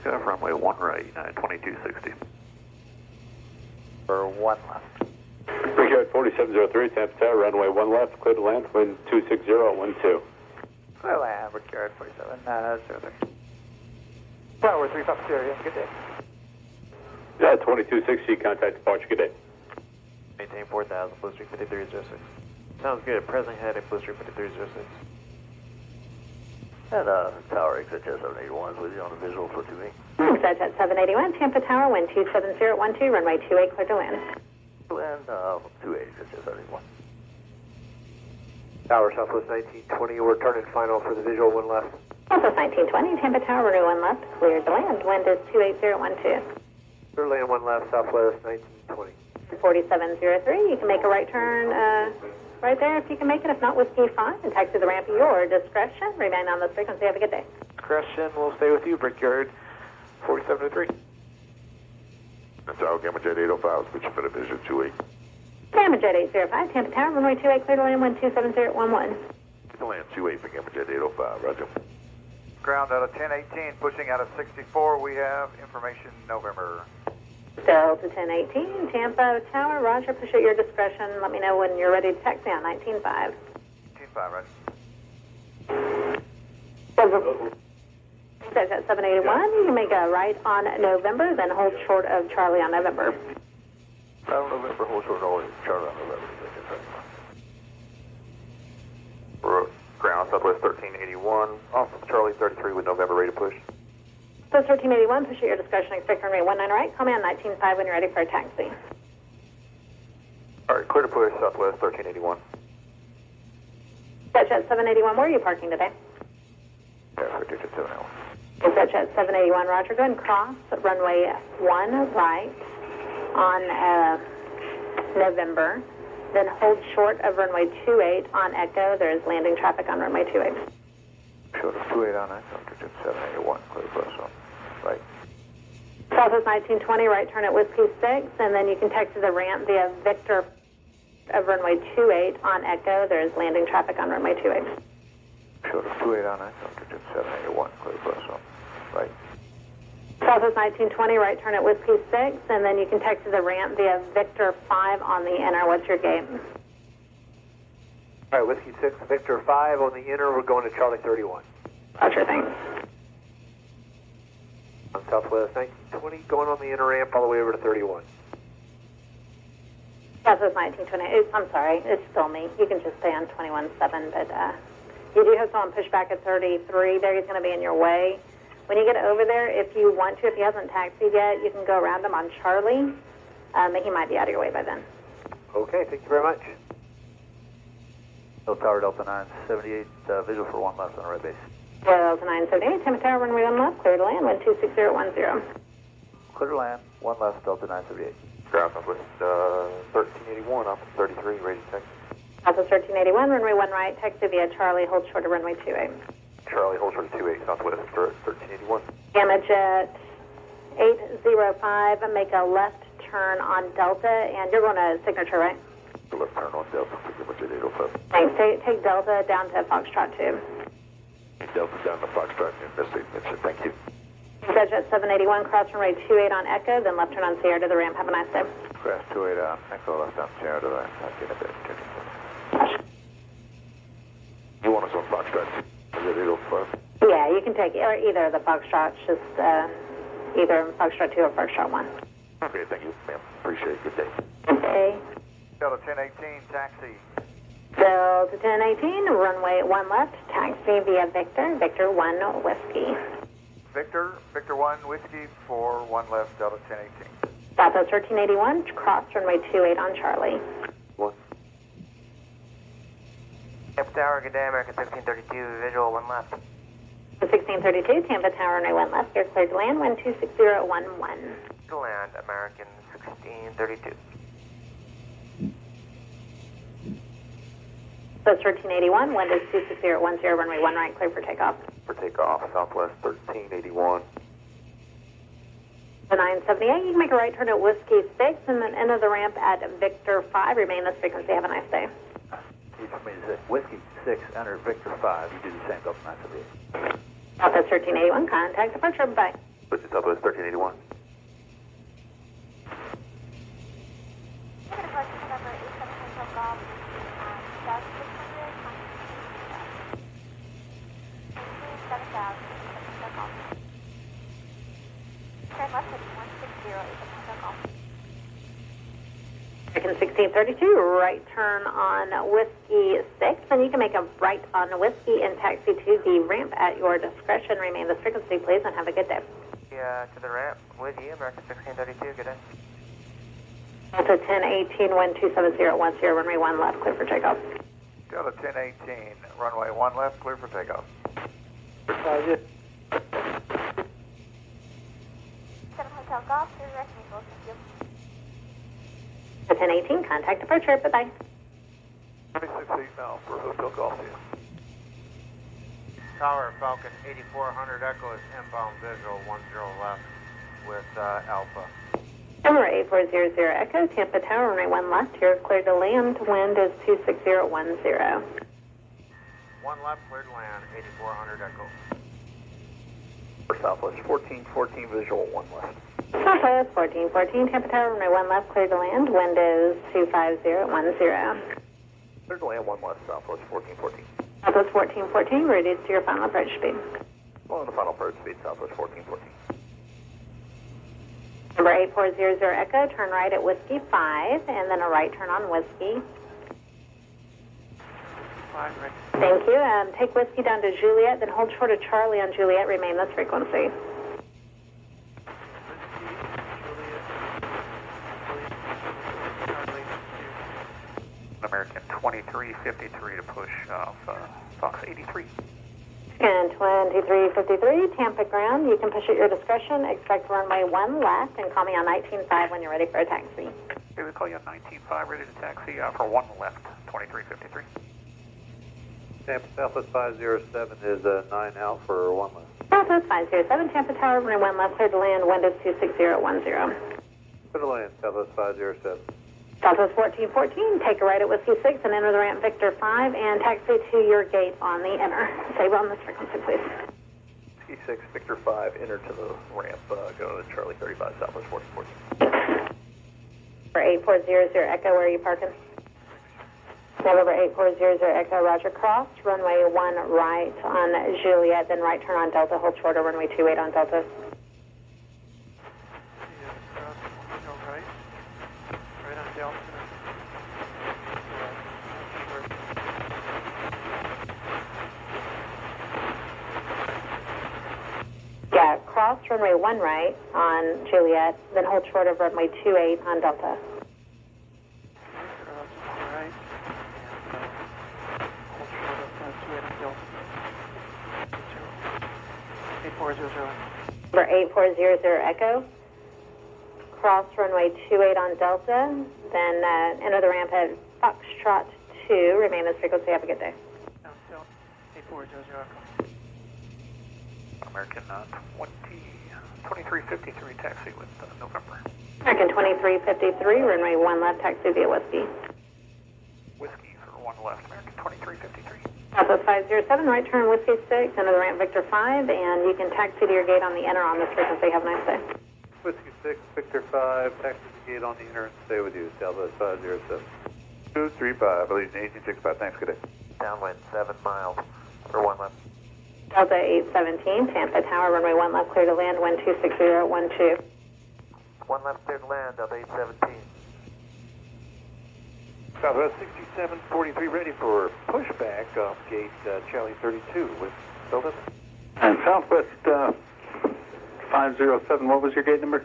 Runway 1 right, 2260. For 1 left. Brickyard 4703, Tampa Tower, runway 1 left, clear to land, wind 26012. Clear land, Brickyard 4703. Tower 350, good day. 2260, contact departure, good day. Maintain 4000, Blue Street 5306. Sounds good. Present heading Blue Street 5306. And Tower exit jet 781 is with you on the visual for 28. Exit jet 781, Tampa Tower, wind 27012, runway 28, clear to land. And 28 exit jet 781. Tower Southwest 1920, we're turning final for the visual 1 left. Southwest 1920, Tampa Tower, runway 1 left, cleared to land, wind is 28012. Clear land 1 left, Southwest 1920. 4703, you can make a right turn right there if you can make it. If not, Whiskey 5, and taxi the ramp at your discretion. Remain on this frequency. Have a good day. Discretion will stay with you, Brickyard 4703. That's our Gamma Jet 805, switching for the Vision 28. Gamma Jet 805, Tampa Tower, runway 28, clear to land, wind 27011. To land 28 for Gamma Jet 805, roger. Ground out of 1018, pushing out of 64. We have information November. Delta 1018, Tampa Tower, roger, push at your discretion. Let me know when you're ready to taxi on 195. 195, right? Exit at 781, you can make a right on November, then hold short of Charlie on November. November, hold short always, Charlie on November. Ground Southwest 1381. Off Charlie 33 with November ready to push. So 1381, push at your discretion, expect runway 19 right. Call me on 195 when you're ready for a taxi. Alright, clear to push Southwest 1381. Exit jet 781, where are you parking today? Yeah, for digit 701. Exit jet 781, roger. Go ahead and cross runway 1 right on November. Then hold short of runway 28 on Echo. There is landing traffic on runway 28. Short of 28 on that, digit 781, clear for us on right. Southwest 1920, right turn at Whiskey 6, and then you can taxi the ramp via Victor of runway 28 on Echo. There is landing traffic on runway 28. Short of 28 on that, digit 781, clear for us on right. Southwest 1920, right turn at Whiskey 6, and then you can taxi the ramp via Victor 5 on the inner. What's your gate? All right, Whiskey 6, Victor 5 on the inner, we're going to Charlie 31. Roger, thanks. On Southwest 1920, going on the inner ramp all the way over to 31. Southwest 1920, I'm sorry, it's still me. You can just stay on 21.7, but you do have someone push back at 33 there. He's going to be in your way. When you get over there, if you want to, if he hasn't taxied yet, you can go around him on Charlie. He might be out of your way by then. Okay, thank you very much. Tower Delta 978, visual for 1 left on the right base. Delta 978, Tampa Tower, runway 1 left, clear to land, wind 26010. Clear to land, 1 left, Delta 978. Ground Southwest 1381, off 33, ready to taxi. Southwest 1381, runway 1 right, taxi via Charlie, hold short of runway 28. Charlie, hold short of 28, Southwest 1381. Gamma Jet 805, make a left turn on Delta, and you're going to Signature, right? The left turn on Delta for Gamma Jet 805. Thanks. Take Delta down to Foxtrot 2. Delta down to Foxtrot and Missy. Thank you. Exit jet 781, cross runway 28 on Echo, then left turn on Sierra to the ramp. Have a nice day. Crash 28 on Echo, left down Sierra to the right. I'll get a bit. You want us on Foxtrot? Is it 805? Yeah, you can take either of the Foxtrots, just either Foxtrot 2 or Foxtrot 1. Okay, thank you, ma'am. Appreciate it. Good day. Good day. Delta 1018, taxi. Delta 1018, runway 1 left, taxi via Victor, Victor 1 Whiskey. Victor 1, Whiskey for 1 left, Delta 1018. Southwest 1381, cross runway 28 on Charlie. One. Tampa Tower, good day, American 1632, visual 1 left. 1632, Tampa Tower, runway 1 left, you're cleared to land, wind 26011. To land, American 1632. So it's 1381, wind is 26010, runway 1 right, clear for takeoff. For takeoff, Southwest 1381. The 978, you can make a right turn at Whiskey 6 and then enter the ramp at Victor 5. Remain this frequency. Have a nice day. You told me to say Whiskey 6, enter Victor 5. You do the same, Delta 978. Southwest 1381, contact departure. Bye. Pushing Southwest 1381. American 1632, right turn on Whiskey 6, and you can make a right on Whiskey and taxi to the ramp at your discretion. Remain this frequency, please, and have a good day. To the ramp with you, American 1632. Good day. Delta 1018, 127010, runway 1 left, clear for takeoff. Delta 1018, runway 1 left, clear for takeoff. 7 Hotel Golf, clear direct vehicles. Thank you. 1018, contact departure, bye-bye. 26 feet now for Hotel Golf. Tower Falcon 8400 Echo is inbound visual 10 left with Alpha. Number 8400 Echo, Tampa Tower, runway 1 left, you're clear to land, wind is 26010. 1 left, cleared to land, 8400 Echo. For Southwest 1414 visual 1 left. Southwest 1414, Tampa Tower, runway 1 left, clear to land, wind is 25010. Clear to land 1 left, Southwest 1414. Southwest 1414, reduced to your final approach speed. Well, the final approach speed, Southwest 1414. Number 8400 Echo, turn right at Whiskey 5, and then a right turn on Whiskey. Thank you. Take Whiskey down to Juliet, then hold short of Charlie on Juliet. Remain this frequency. American 2353 to push off Fox 83. And 2353, Tampa ground. You can push at your discretion. Expect runway 1 left, and call me on 195 when you're ready for a taxi. Okay, we call you on 195, ready to taxi for 1 left, 2353. Tampa Southwest 507 is 9 out for 1 left. Southwest 507, Tampa Tower, runway 1 left, clear to land, wind is 26010. Clear to land, Southwest 507. Southwest 1414, take a right at Whiskey 6 and enter the ramp Victor 5 and taxi to your gate on the inner. Stay on this frequency, please. Whiskey 6, Victor 5, enter to the ramp, go to Charlie 35, Southwest 1414. For 8400 Echo, where are you parking? November 8400 Echo, Roger, cross, runway 1 right on Juliet, then right turn on Delta, hold shorter, runway 28 on Delta. Yeah, cross runway 1 right on Juliet, then hold short of runway 28 on Delta. Number 8400 Echo, cross runway 28 on Delta, then enter the ramp at Foxtrot 2, remain this frequency, have a good day. American 2353 taxi with November. American 2353, runway 1 left, taxi via Whiskey. Whiskey for 1 left, American 2353. Southwest 507, right turn Whiskey 6, enter the ramp Victor 5, and you can taxi to your gate on the inner on this frequency. Have a nice day. Whiskey 6, Victor 5, taxi to the gate on the inner and stay with you, Southwest 507. 235, Allegiant 1865, thanks, good day. Downwind 7 miles for 1 left. Delta 817, Tampa Tower, runway 1 left, clear to land, wind 26012. 1 left, clear to land, Delta 817. Southwest 6743, ready for pushback off gate Charlie 32 with Delta. And Southwest 507, what was your gate number?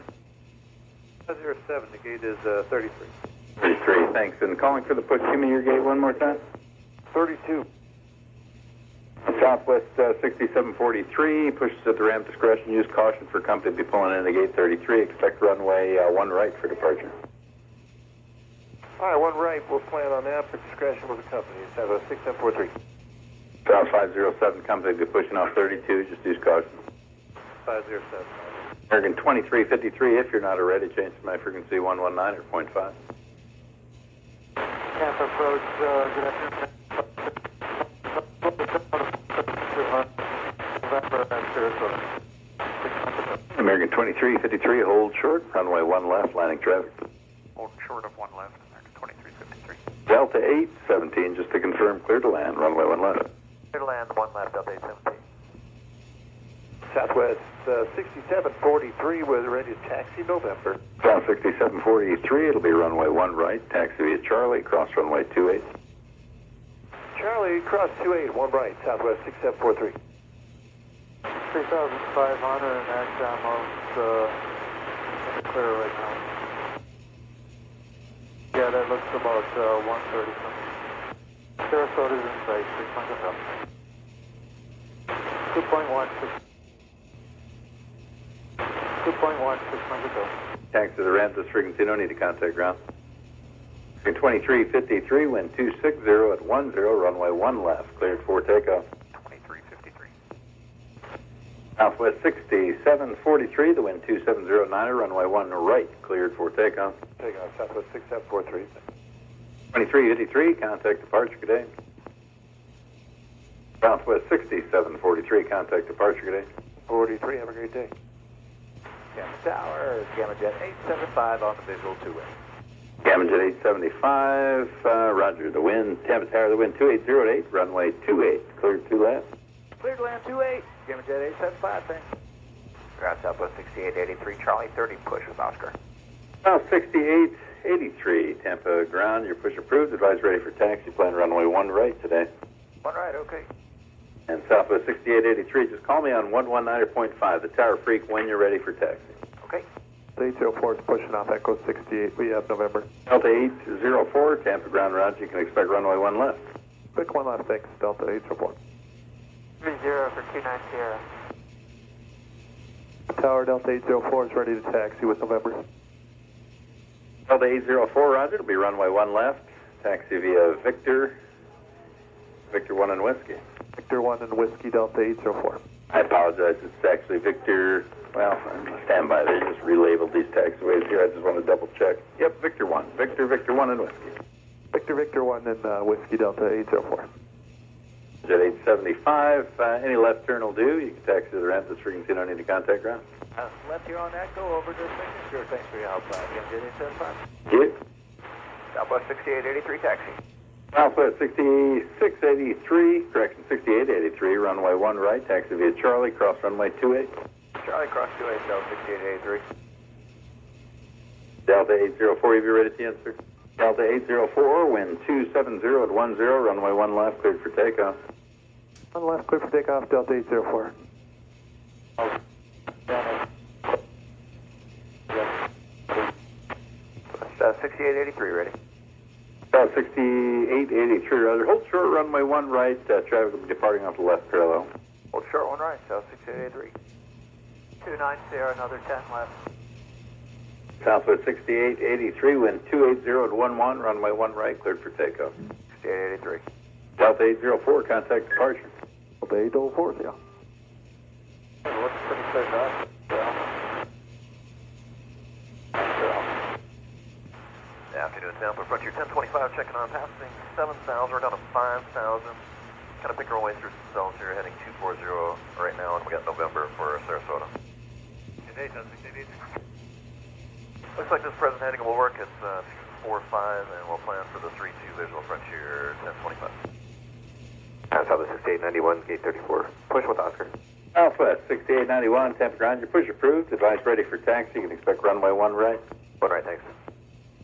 507, the gate is 33. 33, thanks. And calling for the push, give me your gate one more time. 32. Southwest 6743, pushes at the ramp discretion, use caution for company to be pulling into gate 33. Expect runway 1 right for departure. All right, 1 right, we'll plan on that for discretion with the company. Southwest 6743. South 507, company to be pushing off 32, just use caution. 507. American 2353, if you're not already, change to my frequency 119 or 0.5. Tampa approach, good afternoon. November, Sarasota. American 2353, hold short, runway 1 left, landing traffic. Hold short of 1 left, American 2353. Delta 817, just to confirm, clear to land, runway 1 left. Clear to land, 1 left, Delta 817. Southwest 6743 was ready to taxi November. South 6743, it'll be runway 1 right, taxi via Charlie, cross runway 28. Charlie, cross 28, 1 right, Southwest 6743. 3,500 and that's almost clear right now. Yeah, that looks about 130 something. Sarasota's in sight, 600 up. 2.16. 2.1600 up. Taxi to the ramp, this frequency, no need to contact ground. 2353, wind 260 at 10, runway 1 left, cleared for takeoff. 2353. Southwest 6743, the wind 2709, runway 1 right, cleared for takeoff. Taking off Southwest 6743. 2353, contact departure, good day. Southwest 6743, contact departure, good day. 43, have a great day. Gamma Tower, Gamma Jet 875 on the visual 2-way. Gamma Jet 875, roger, the wind, Tampa Tower, the wind 2808, runway 28, cleared to left. Cleared to land 28, Gamma Jet 875, thanks. Ground Southwest 6883, Charlie 30, push with Oscar. South 6883, Tampa ground, your push approved, advise ready for taxi, plan runway 1 right today. 1 right, okay. And Southwest 6883, just call me on 119.5, the Tower Freak, when you're ready for taxi. Okay. 804 is pushing off Echo 68, we have November. Delta 804, Tampa ground route, you can expect runway 1 left. Quick 1 left, thanks, Delta 804. 30 for 29 Sierra. Tower Delta 804 is ready to taxi with November. Delta 804, roger, it'll be runway 1 left, taxi via Victor 1 and Whiskey. Victor 1 and Whiskey Delta 804. I apologize, it's actually Victor, well, stand by, they just relabeled these taxiways here, I just want to double check. Yep, Victor 1 and Whiskey. Victor 1 and Whiskey Delta 804. Jet 875, any left turn will do, you can taxi to the ramp, this frequency, no need to contact ground. Left here on Echo, over to Signature. Thanks for your help, Gamma Jet 875. Thank you. Southwest 6883, taxi. Southwest 6683, correction, 6883, runway 1 right, taxi via Charlie, cross runway 28. Charlie, cross 28, Delta 6883. Delta 804, have you ready to answer? Delta 804, wind 270 at 10, runway 1 left, cleared for takeoff. 1 left, clear for takeoff, Delta 804. South 6883, ready. South 6883, rather. Hold short, runway 1 right, traffic will be departing off the left parallel. Hold short 1 right, South 6883. 29 Sierra, another 10 left. Southwest 6883, wind 280 at 11, runway 1 right, cleared for takeoff. 6883. Delta 804, contact departure. Delta 804, yeah. It looks pretty clear to us. Afternoon, Tampa, Frontier 1025, checking on passing 7,000, we're down to 5,000. Kind of pick our way through some zones here, heading 240 right now, and we got November for Sarasota. Looks like this present heading will work. It's 245, and we'll plan for the 32 visual Frontier 1025. Southwest 6891, gate 34. Push with Oscar. Southwest 6891, Tampa ground, your push approved, advise ready for taxi, you can expect runway 1 right. 1 right, thanks.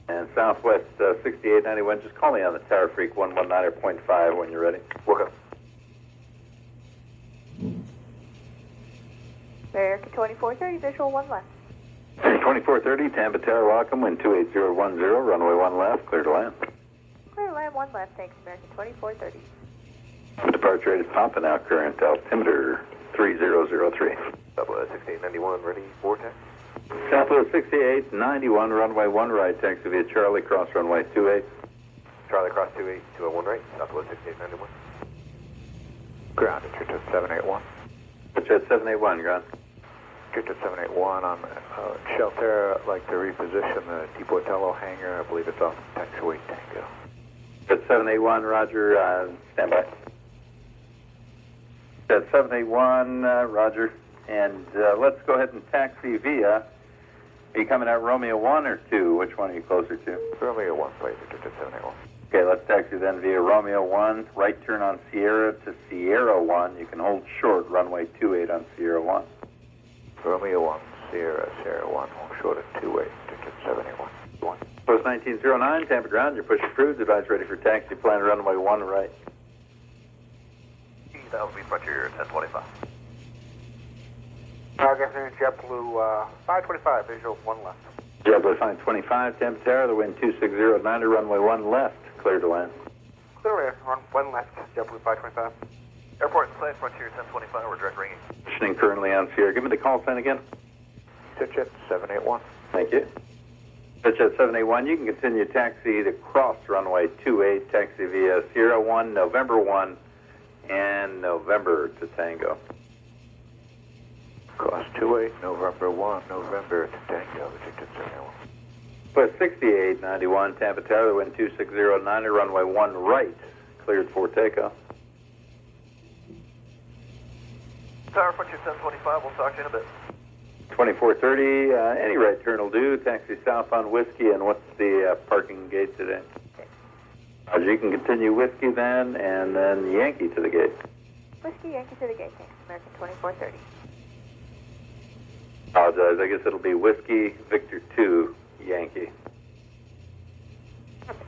And Southwest 6891, just call me on the Tower Freak 119.5 when you're ready. Welcome. American 2430, visual 1 left. 2430, Tampa Tower, welcome, wind 28010, runway 1 left, clear to land. Clear to land 1 left, thanks, American 2430. Departure rate is Papa now, current altimeter 3003. Southwest 6891, ready for taxi. Southwest 6891, runway 1 right, taxi via Charlie, cross runway 28. Charlie, cross 28, 201 right, Southwest 6891. Ground, Jet 781. Jet 781, ground. Jet 781 on shelter. I'd like to reposition the Deportello hangar. I believe it's off taxiway Tango. Jet 781, roger, stand by. Jet 781, roger, And let's go ahead and taxi via. Are you coming out Romeo 1 or 2? Which one are you closer to? Romeo 1, please, Victor 781. Okay, let's taxi then via Romeo 1, right turn on Sierra to Sierra 1. You can hold short, runway 28 on Sierra 1. Romeo 1, Sierra 1, hold short at 28, ticket 781. Post 1909, Tampa ground, you're pushing cruise, advise ready for taxi, plan runway 1 right. That will be Frontier 1025. Good afternoon, JetBlue 525, visual 1 left. JetBlue flying 25, Tampa Tower, the wind 2609 to runway 1 left, clear to land. Clear, run 1 left, JetBlue 525. Airport in sight, Frontier 1025, we're direct ringing. Positioning currently on Sierra. Give me the call sign again. Ticket 781. Thank you. Jet 781, you can continue taxi to cross runway 28, taxi via Sierra 1, November 1, and November to Tango. Cost 28, November 1, November to Tango, ticket 781. Plus 6891, Tampa Tower, the wind 2609, runway 1 right, cleared for takeoff. Tower, Frontier 1025, we'll talk to you in a bit. 2430, any right turn will do. Taxi south on Whiskey, and what's the parking gate today? You can continue Whiskey then, and then Yankee to the gate. Whiskey Yankee to the gate, thanks. American 2430. Apologize, I guess it'll be Whiskey, Victor 2, Yankee.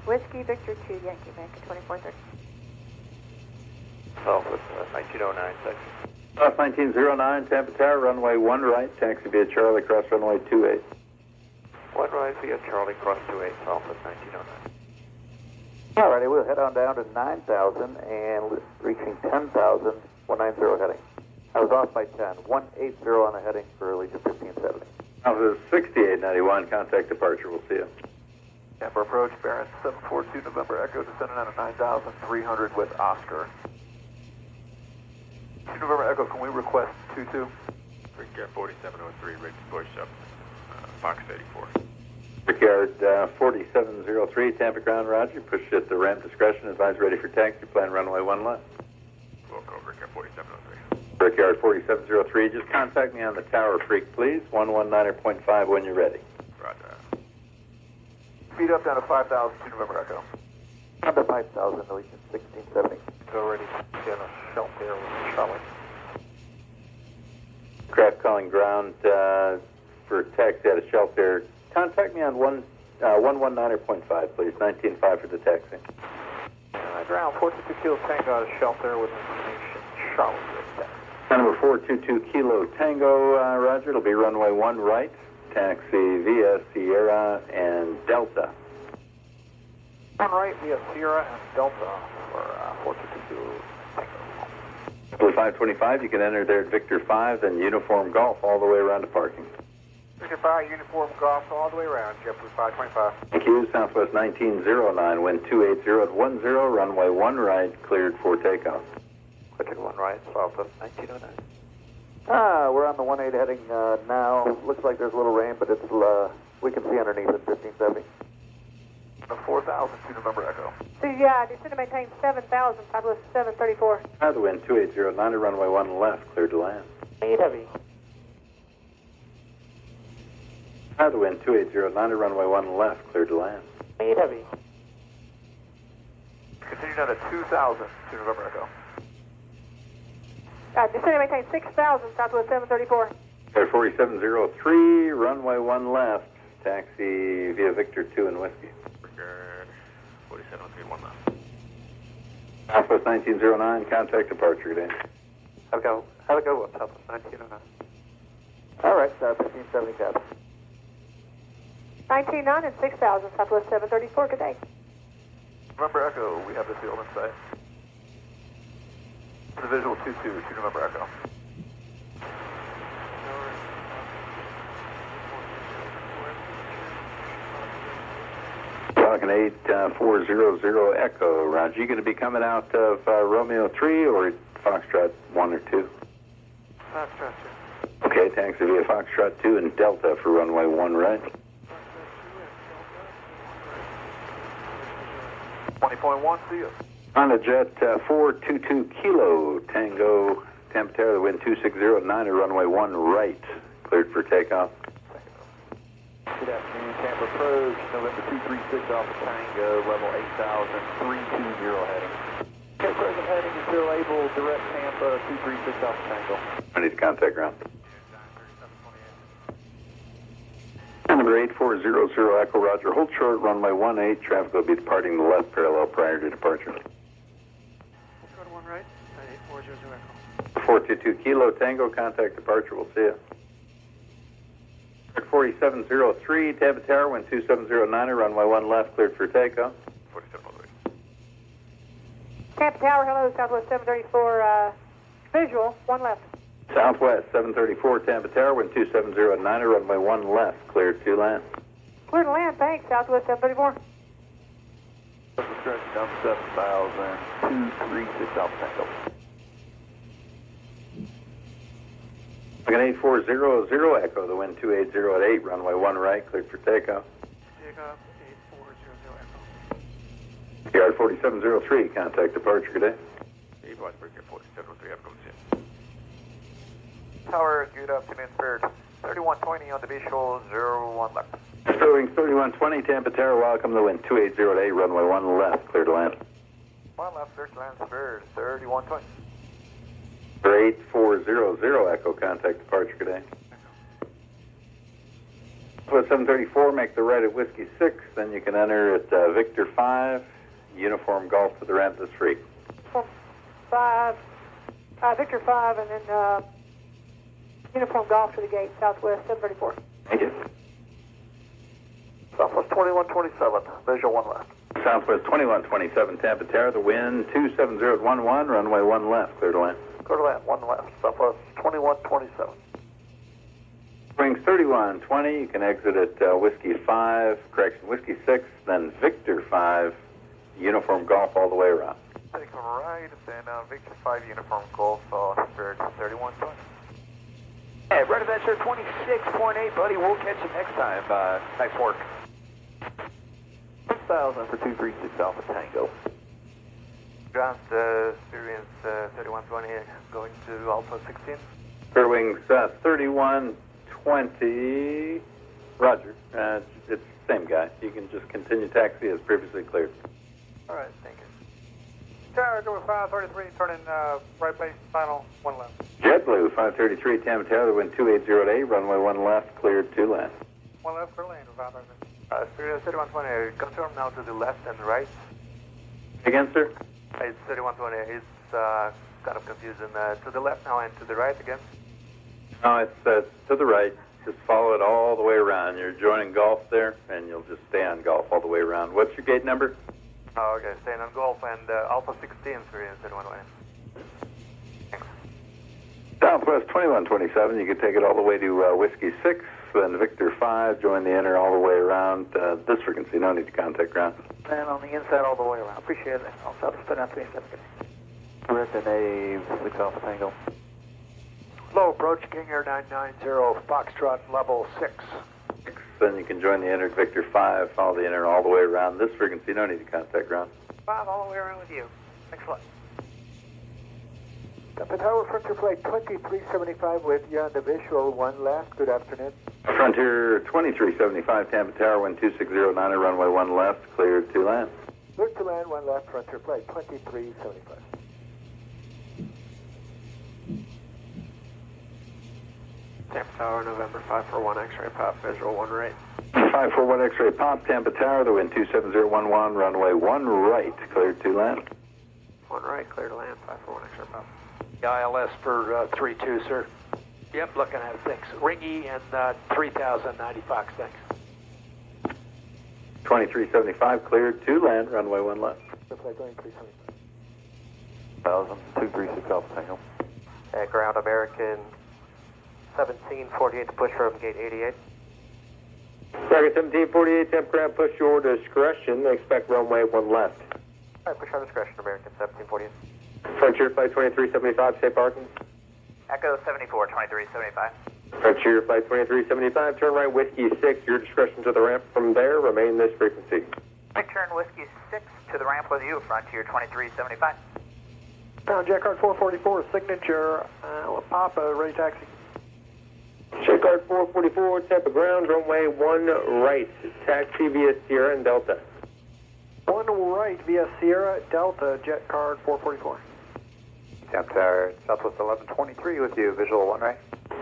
Whiskey Victor 2 Yankee, American 2430. Oh, with 1909 section. South 1909, Tampa Tower, runway 1 right, taxi via Charlie, cross runway 28. 1 right via Charlie, cross 28, Southwest 1909. Alrighty, we'll head on down to 9,000 and reaching 10,000, 190 heading. I was off by 10, 180 on the heading for Legion 1570. Alpha 6891, contact departure, we'll see you. Tampa approach, Barron 742 November Echo, descending out of 9,300 with Oscar. 2 November Echo, can we request 22? Brickyard 4703, ready to push up, Fox 84. Brickyard 4703, Tampa ground, roger. Push at the ramp discretion, advise ready for taxi, plan runway 1 left. Wilco, Brickyard 4703. Brickyard 4703, just contact me on the tower freak, please. 119.5 when you're ready. Roger. Speed up down to 5,000, 2 November Echo. Under 5,000, Legion 1670. Go ready to get a shelter with Charlie. Craft calling ground for taxi out of shelter. Contact me on 119.5, please. 19.5 for the taxi. Ground 422 Kilo Tango out of shelter with information Charlie. Number 422 Kilo Tango, roger. It'll be runway 1 right, taxi via Sierra and Delta. 1 right via Sierra and Delta for 422 Tango. Blue 525, you can enter there at Victor 5, then Uniform Golf all the way around to parking. Victor 5, uniform golf all the way around, JetBlue 525. Thank you. Southwest 1909, wind 280 at 10, runway 1 right, cleared for takeoff. Clicking 1 right, Southwest 1909. We're on the 18 heading now. Looks like there's a little rain, but it's we can see underneath it, 1570. 4,000, 2 November Echo. So yeah, descend to maintain 7,000, Southwest 734. The wind 280 at runway 1 left, cleared to land. 8 heavy. The wind 280 at runway 1 left, cleared to land. 8 heavy. Continue down to 2,000, 2 November Echo. Descend to maintain 6,000, Southwest 734. Air 4703, runway 1 left, taxi via Victor 2 and Whiskey. Brickyard 4703, 1 left. Southwest 1909, contact departure today. Have a go with Southwest 1909. All right, 1570 cab. 19.9 and 6,000, Southwest 734, good day. November Echo, we have the field in sight. The visual 2-2, 2 November Echo. Talking 8400 Echo. Roger, you going to be coming out of Romeo 3 or Foxtrot 1 or 2? Foxtrot 2. Okay, taxi via Foxtrot 2 and Delta for runway 1 right. 20.1, see you. On a jet 422 Kilo Tango, Tampa Tower, the wind 260 at 9 runway 1 right, cleared for takeoff. Good afternoon, Tampa approach, November 236 Alpha Tango, level 8,320 heading. Okay, present heading until able, direct Tampa 236 Alpha Tango. I need to contact ground. Number 8400 Echo Roger, hold short, runway 18, traffic will be departing the left parallel prior to departure. Hold short 1 right, 8400 Echo. 422 Kilo Tango, contact departure, we'll see you. 4703 Tampa Tower, wind 2709, runway 1 left, cleared for takeoff. 4703. Tampa Tower, hello, Southwest 734, visual, 1 left. Southwest 734 Tampa Tower, wind 2709, runway 1 left, cleared to land. Clear to land, thanks, Southwest 734. Stretch down 7,236 Alpha Tango. Again, 8400 Echo, the wind 280 at 8, runway 1 right, cleared for takeoff. Takeoff 8400 Echo. Yard 4703, contact departure, good day. Advise breaker 4703, I've come to you. Tower, good afternoon, Spirit. 3120 on the visual, 01 left. Sterling 3120 Tampa Tower, welcome the wind 280 at 8, runway 1 left, clear to land. 1 left, clear to land, Spirit. 3120. 8400 Echo, contact departure, good day. With 734, make the right at Whiskey 6, then you can enter at Victor 5, uniform golf to the ramp is free. 5, Victor 5, and then uniform golf to the gate, Southwest 734. Thank you. Southwest 2127, visual 1 left. Southwest 2127 Tampa Tower, the wind 270 at 11, runway 1 left, clear to land. Clear to land, 1 left. Southwest 2127. Wings 3120, you can exit at Whiskey 5, Whiskey 6, then Victor 5, uniform golf all the way around. Take a right, then Victor 5 uniform golf, Spirit 3120. Hey, Red Adventure 26.8, buddy. We'll catch you next time. Nice work. 6,000 for 236 Alpha Tango. Ground experience 3120 going to Alpha 16. Clear wings 3120, Roger. It's the same guy. You can just continue taxi as previously cleared. All right, thank you. Tower, go with 533, turning right base, final, 1 left. JetBlue 533 Tampa Tower, the wind 280 at 8, runway 1 left, cleared to land. 1 left, clear land, 533. Spirit 3120, confirm now to the left and right. Again, sir? It's 3120, it's kind of confusing. To the left now and to the right again. No, it's to the right. Just follow it all the way around. You're joining golf there, and you'll just stay on golf all the way around. What's your gate number? Oh, okay, staying on golf and Alpha 16, Spirit 3120. Thanks. Southwest 2127, you can take it all the way to Whiskey 6, then Victor 5, join the inner all the way around this frequency. No need to contact ground. And on the inside all the way around. Appreciate it. I'll Southwest 27. Direct and A, 6 Alpha Tango. Low approach, King Air 990, Foxtrot level 6. Then you can join the inner at Victor 5, follow the inner all the way around this frequency. No need to contact ground. 5 all the way around with you. Thanks a lot. Tampa Tower, Frontier Flight 2375 with you on the visual, 1 left. Good afternoon. Frontier 2375 Tampa Tower, wind 2609, runway 1 left, cleared to land. Clear to land, 1 left, Frontier Flight 2375. Tampa Tower, November 541 X-ray pop, visual 1 right. 541 X-ray pop, Tampa Tower, the wind 27011, runway 1 right, cleared to land. 1 right, clear to land, 541 X-ray pop. ILS for 32, sir. Yep, looking at it, thanks. Ringy and 3090 Fox, thanks. 2375 cleared to land, runway 1 left. Flight 2375. 236 Alpha Tango. Ground American 1748 to push from gate 88. Target 1748, temp ground, push your discretion, expect runway 1 left. All right, push our discretion, American 1748. Frontier Flight 2375, safe parking. Echo 74, 2375. Frontier Flight 2375, turn right, Whiskey 6, your discretion to the ramp from there, remain this frequency. Turn Whiskey 6 to the ramp with you, Frontier 2375. Jet Card 444, signature, Papa, ready taxi. Jet Card 444, Tampa ground, runway 1 right, taxi via Sierra and Delta. 1 right via Sierra, Delta, Jet Card 444. Tampa Tower, Southwest 1123 with you, visual 1 right.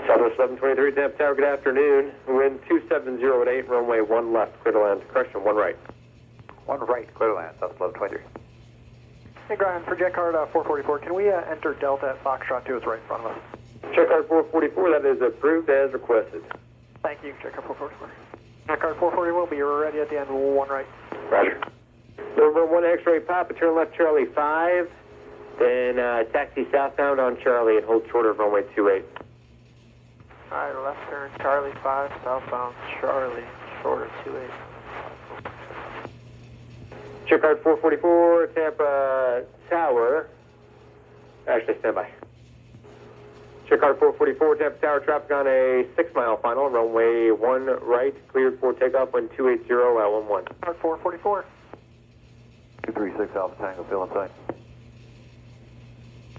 Southwest 1123, Tampa Tower, good afternoon. Wind 270 at 8, runway 1 left, clear to land, correction, 1 right. 1 right, clear to land, Southwest 1123. Hey, Brian, for Jet Card 444, can we enter Delta at Foxtrot 2? It's right in front of us. Jet Card 444, that is approved as requested. Thank you, Jet Card 444. Jet Card 440 will be ready at the end, 1 right. Roger. Number 1 X-ray Papa, turn left Charlie 5, then taxi southbound on Charlie and hold short of runway 28. Alright, left turn, Charlie 5, southbound, Charlie, shorter 28. Jet Card 444, Tampa Tower. Actually, stand by. Jet Card 444, Tampa Tower, traffic on a 6-mile final, runway 1 right, cleared for takeoff, wind 280 at 11. Card 444. 236 Alpha Tango, fill in sight.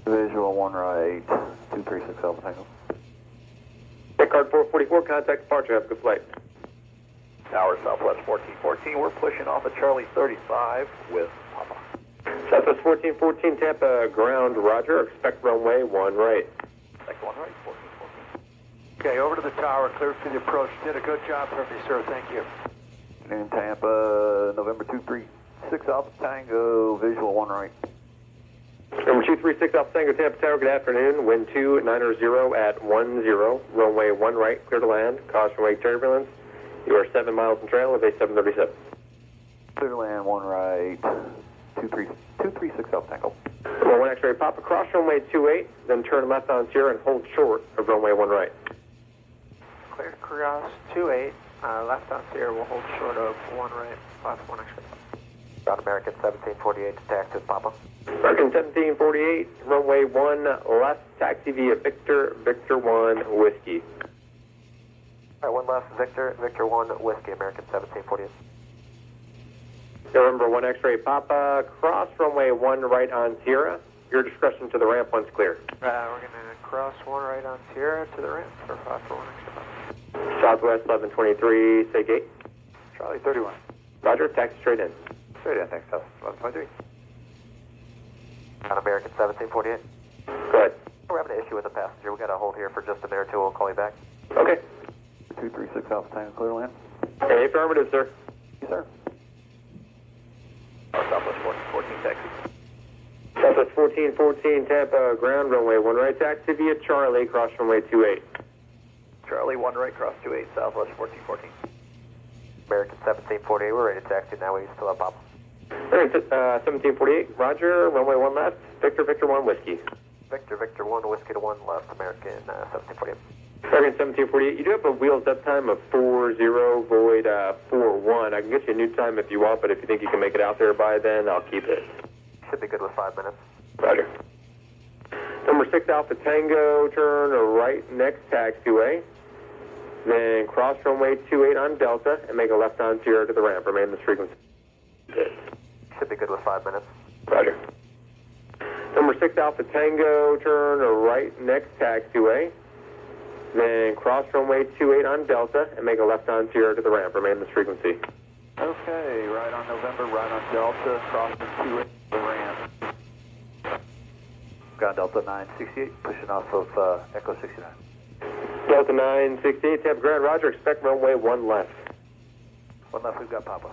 Visual 1 right, 236 Alpha Tango. Jet Card 444, contact departure, have a good flight. Tower Southwest 1414, we're pushing off at Charlie 35 with Papa. Southwest 1414, Tampa ground, roger, expect runway 1 right. Expect 1 right, 1414. Okay, over to the tower, clear for the approach. Did a good job for me, sir, thank you. In Tampa, November 236 Alpha Tango, visual 1 right. Number 236 Alpha Tango, Tampa Tower, good afternoon. Wind 290 at 10, runway 1 right, clear to land. Caution wake turbulence. You are 7 miles from trail, elevate 737. Clear to land 1 right, 236 Alpha Tango. Number 1 X-ray Papa, cross runway 28, then turn left on Sierra and hold short of runway 1 right. Clear to cross 28, left on Sierra, we'll hold short of 1 right, left 1 extra. Ground American 1748 to taxi with Papa. American 1748, runway 1 left, taxi via Victor 1 Whiskey. All right, 1 left, Victor 1 Whiskey, American 1748. November 1 X-ray Papa, cross runway 1 right on Sierra. Your discretion to the ramp once clear. We're going to cross 1 right on Sierra to the ramp for 5 for 1 extra. Southwest 1123, say gate. Charlie 31. Roger, taxi straight in. Straight in, thanks, South 1123. Ground American 1748. Go ahead. We're having an issue with a passenger. We got to hold here for just a minute or two. We'll call you back. Okay. 236 Alpha Tango, clear to land. Hey, affirmative, sir. Yes, sir. Southwest 1414 taxi. Southwest 1414, Tampa ground, runway 1 right, taxi via Charlie, cross runway 28. Charlie 1 right, cross 28, Southwest 1414. American 1748. We're ready to taxi now. We still have Papa. American 1748, roger, runway 1 left, Victor 1 Whiskey. Victor 1 Whiskey to 1 left, American 1748. American 1748, you do have a wheels up time of 40, void 41. I can get you a new time if you want, but if you think you can make it out there by then, I'll keep it. Should be good with 5 minutes. Roger. Number 6 Alpha Tango, turn right next taxiway. Then cross runway 28 on Delta and make a left on Sierra to the ramp. Remain in this frequency. Should be good with 5 minutes. Roger. Number 6 Alpha Tango, turn right next taxiway. Then cross runway 28 on Delta and make a left on Sierra to the ramp. Remain in this frequency. Okay, right on November, right on Delta, crossing 28 the ramp. Ground Delta 968, pushing off of Echo 69. Delta 968, Tampa ground, roger, expect runway 1 left. 1 left, we've got Papa.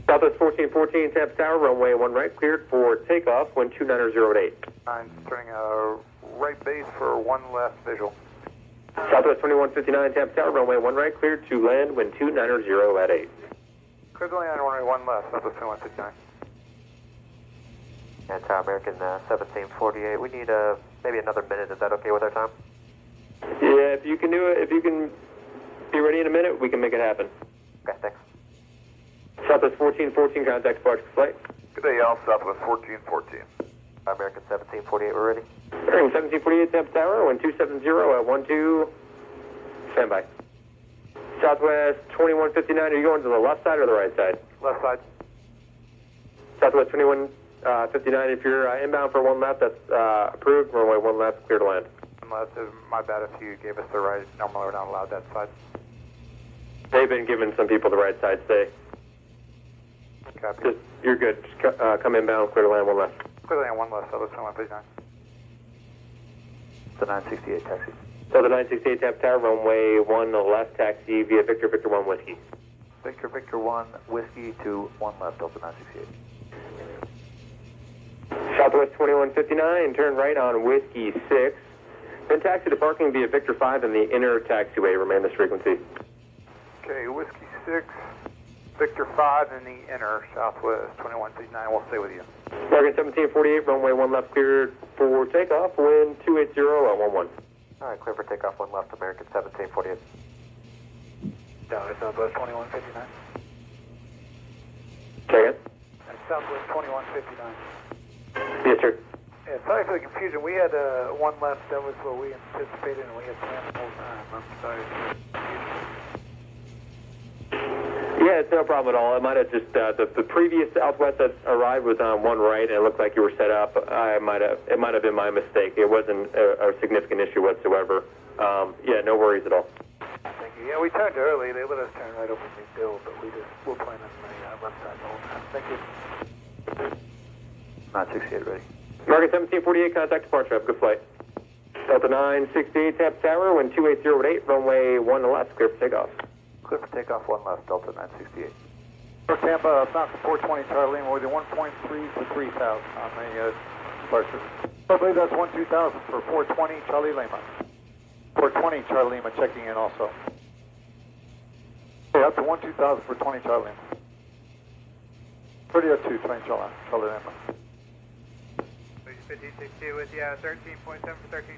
Southwest 1414, Tampa Tower, runway 1 right, cleared for takeoff, wind 290 at 8. I'm turning right base for 1 left visual. Southwest 2159, Tampa Tower, runway 1 right, cleared to land, wind 290 at 8. Clear to land, runway 1 left, Southwest 2159. And Tower American 1748. We need maybe another minute. Is that okay with our time? Yeah, if you can do it, if you can be ready in a minute, we can make it happen. Okay, thanks. Southwest 1414, contact departure flight. Good day, y'all. Southwest 1414. American 1748, we're ready. American 1748, Tampa Tower, wind 270 at 12. Stand by. Southwest 2159, are you going to the left side or the right side? Left side. Southwest 2159, 59, if you're inbound for one left, that's approved. Runway one left, clear to land. Unless, my bad if you gave us the right, normally we're not allowed that side. They've been giving some people the right side stay. Copy. Just, you're good. Just come inbound, clear to land, one left. Clearly on one left, Southwest 2159. The 968 taxi. So the 968 Tampa Tower, runway 1 left, taxi via Victor, Victor 1 Whiskey. Victor, Victor 1, Whiskey to 1 left, Delta 968. Southwest 2159, turn right on Whiskey 6. Then taxi to parking via Victor 5 in the inner taxiway. Remain this frequency. Okay, Whiskey 6, Victor 5 in the inner, Southwest 2159. We'll stay with you. American 1748, runway 1 left, cleared for takeoff. Wind 280 at 11. All right, clear for takeoff, one left, American 1748. Dallas, Southwest 2159. Second. And Southwest 2159. Yes, sir. Yeah, sorry for the confusion. We had one left. That was what we anticipated, and we had planned the whole time. I'm sorry. Yeah, it's no problem at all. It might have just the previous Southwest that arrived was on one right, and it looked like you were set up. It might have been my mistake. It wasn't a significant issue whatsoever. Yeah, no worries at all. Thank you. Yeah, we turned early. They let us turn right over the bill, but we'll plan on the left side the whole time. Thank you. 968 ready. American 1748, contact departure. Have a good flight. Delta 968, Tampa Tower, wind 280 at 8, runway 1 left, clear for takeoff. Clear for takeoff, 1 left, Delta 968. For Tampa, Falcon 420 Charlie, more than 1.3 for 3,000 on the departure. I believe that's 12,000 for 420 Charlie Lima. 420 Charlie Lima checking in also. Okay, up to 12,000 for 20 Charlie Lima. 3002 20 Charlie Lima. 1562 with you, 13.7 for 13.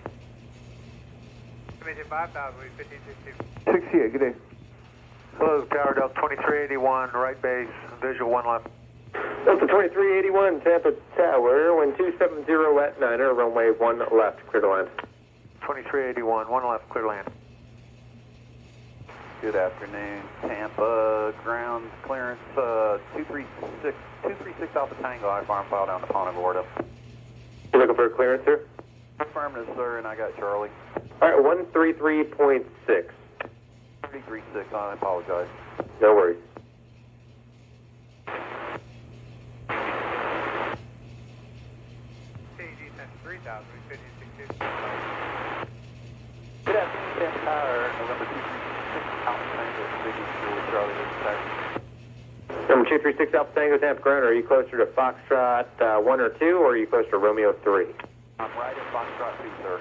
Commission 5,000 with 1562. 68, good day. Hello, Tower Delta 2381, right base, visual 1 left. Delta 2381, Tampa Tower, wind 270 at 9er, runway 1 left, clear to land. 2381, 1 left, clear to land. Good afternoon, Tampa. Ground clearance 236 Alpha Tango. I farm file down to Punta Gorda. You looking for a clearance, sir? Affirmative, sir, and I got Charlie. All right, 133.6. 336, I apologize. No worries. CG 3000 with 1562. Good afternoon, Tampa Tower. November 236 Alpha Tango. Speaking to Charlie. This is taxi. Number 236 Alpha Tango, Tampa Ground. Are you closer to Foxtrot 1 or 2, or are you closer to Romeo 3? I'm right at Foxtrot 2, sir.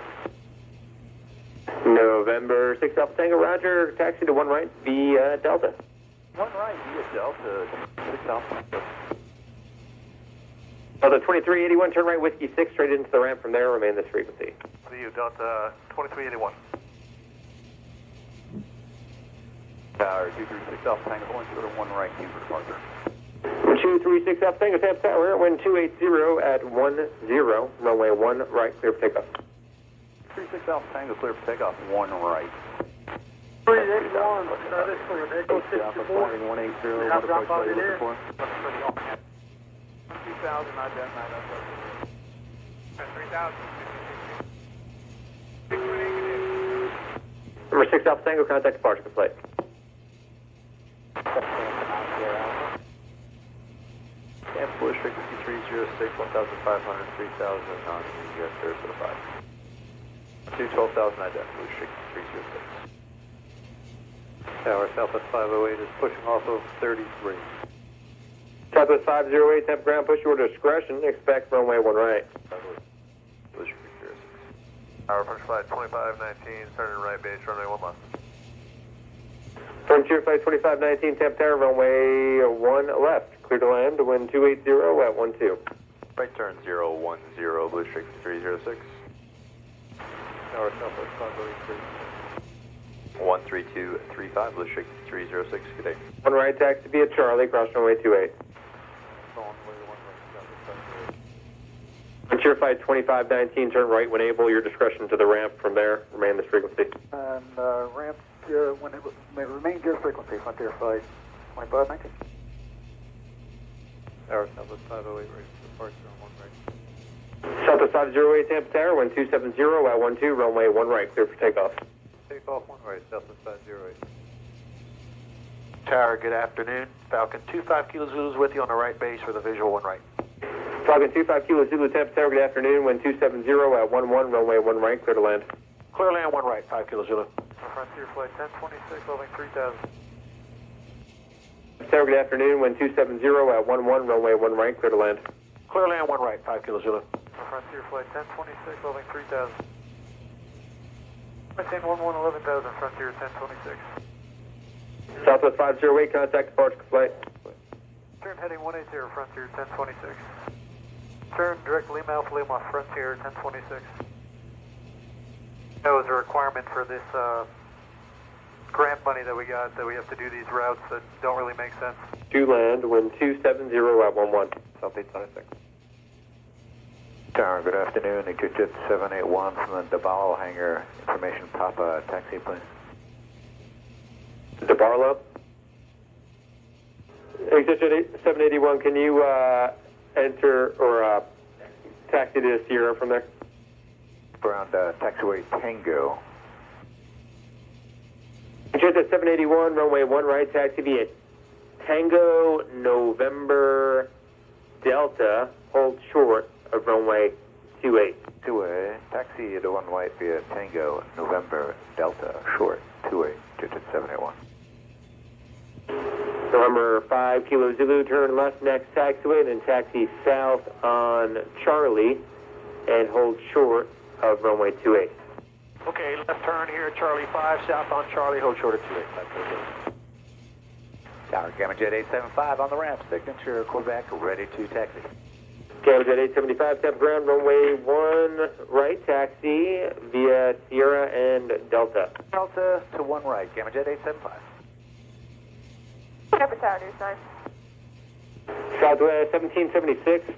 November 6 Alpha Tango, Roger. Taxi to 1 right via Delta. 1 right via Delta 6 Alpha Tango. Delta 2381, turn right, Whiskey 6, straight into the ramp from there. Remain this frequency. See you, Delta 2381. Tower 236 Alpha Tango, going to the 1 right, Q for departure. 236 Alpha Tango, Tampa Tower, wind 280 at 10, runway 1 right, clear for takeoff. 36 Alpha Tango, clear for takeoff, 1 right. 381, service for Echo 64. 180, what approach are you looking for? 2,000, I done that. 3000. Number 6 Alpha Tango, contact departure, good flight. And Bush frequency 306, 1,500, 3,000 on the Sarasota 5. 212,000 identical, Bush frequency 306. Tower Southwest 508 is pushing off of 33. Southwest 508, Tampa Ground, push your discretion, expect runway 1 right. Bush frequency 306. Tower Punch Flight 2519, turning right base, runway 1 left. Frontier Flight 2519, Tampa Tower, runway 1 left, clear to land, wind 280 at 12. Right turn 010, Bush frequency 306. Tower Southwest 503. 13235, Bush frequency 306, good day. 1 right, taxi via Charlie, cross runway 28. Frontier Flight 2519, turn right when able, your discretion to the ramp from there, remain this frequency. And ramp when it remain gear frequency, Frontier Flight 2519. Tower Southwest 508, ready for departure on 1 right. Southwest 508 Tampa Tower, wind 270 at 12, runway 1 right, clear for takeoff. Takeoff 1 right, Southwest 508. Tower, good afternoon. Falcon 25 Kilo Zulu's with you on the right base for the visual 1 right. Falcon 25 Kilo Zulu Tampa Tower, good afternoon, wind 270 at 11, runway 1 right, clear to land. Clear land 1 right, 5 Kilo Zulu. Frontier flight 1026, holding 3000. Tower, good afternoon, wind 270 at 11, runway 1 right, clear to land. Clear land 1 right, 5 Kilo Zulu. Frontier flight 1026, holding 3000. Maintain 11,000, Frontier 1026. Southwest 508, contact departure flight. Turn heading 180, Frontier 1026. Turn direct Lima Alpha Lima, Frontier 1026. That was a requirement for this grant money that we got, that we have to do these routes that don't really make sense. To land, wind 270 at 11. South 826. Tower, good afternoon. EasyJet 781 from the DeBarlo hangar. Information Papa, taxi please. DeBarlo? EasyJet 781, can you enter or taxi to Sierra from there? Around taxiway Tango. EasyJet 781, runway 1 right, taxi via Tango, November, Delta, hold short of runway 28. 2A, taxi to 1 right via Tango, November, Delta, short, 2A, EasyJet 781. November 5 Kilo Zulu, turn left next taxiway, then taxi south on Charlie and hold short of runway 28. Okay, left turn here, Charlie 5, south on Charlie, hold short at 28. 5 Kilo Zulu. Tower, Gamma Jet 875 on the ramp, signature, Quebec, ready to taxi. Gamma Jet 875, Tampa ground, runway 1 right, taxi via Sierra and Delta. Delta to 1 right, Gamma Jet 875. Tampa Tower, News 9. Southwest 1776,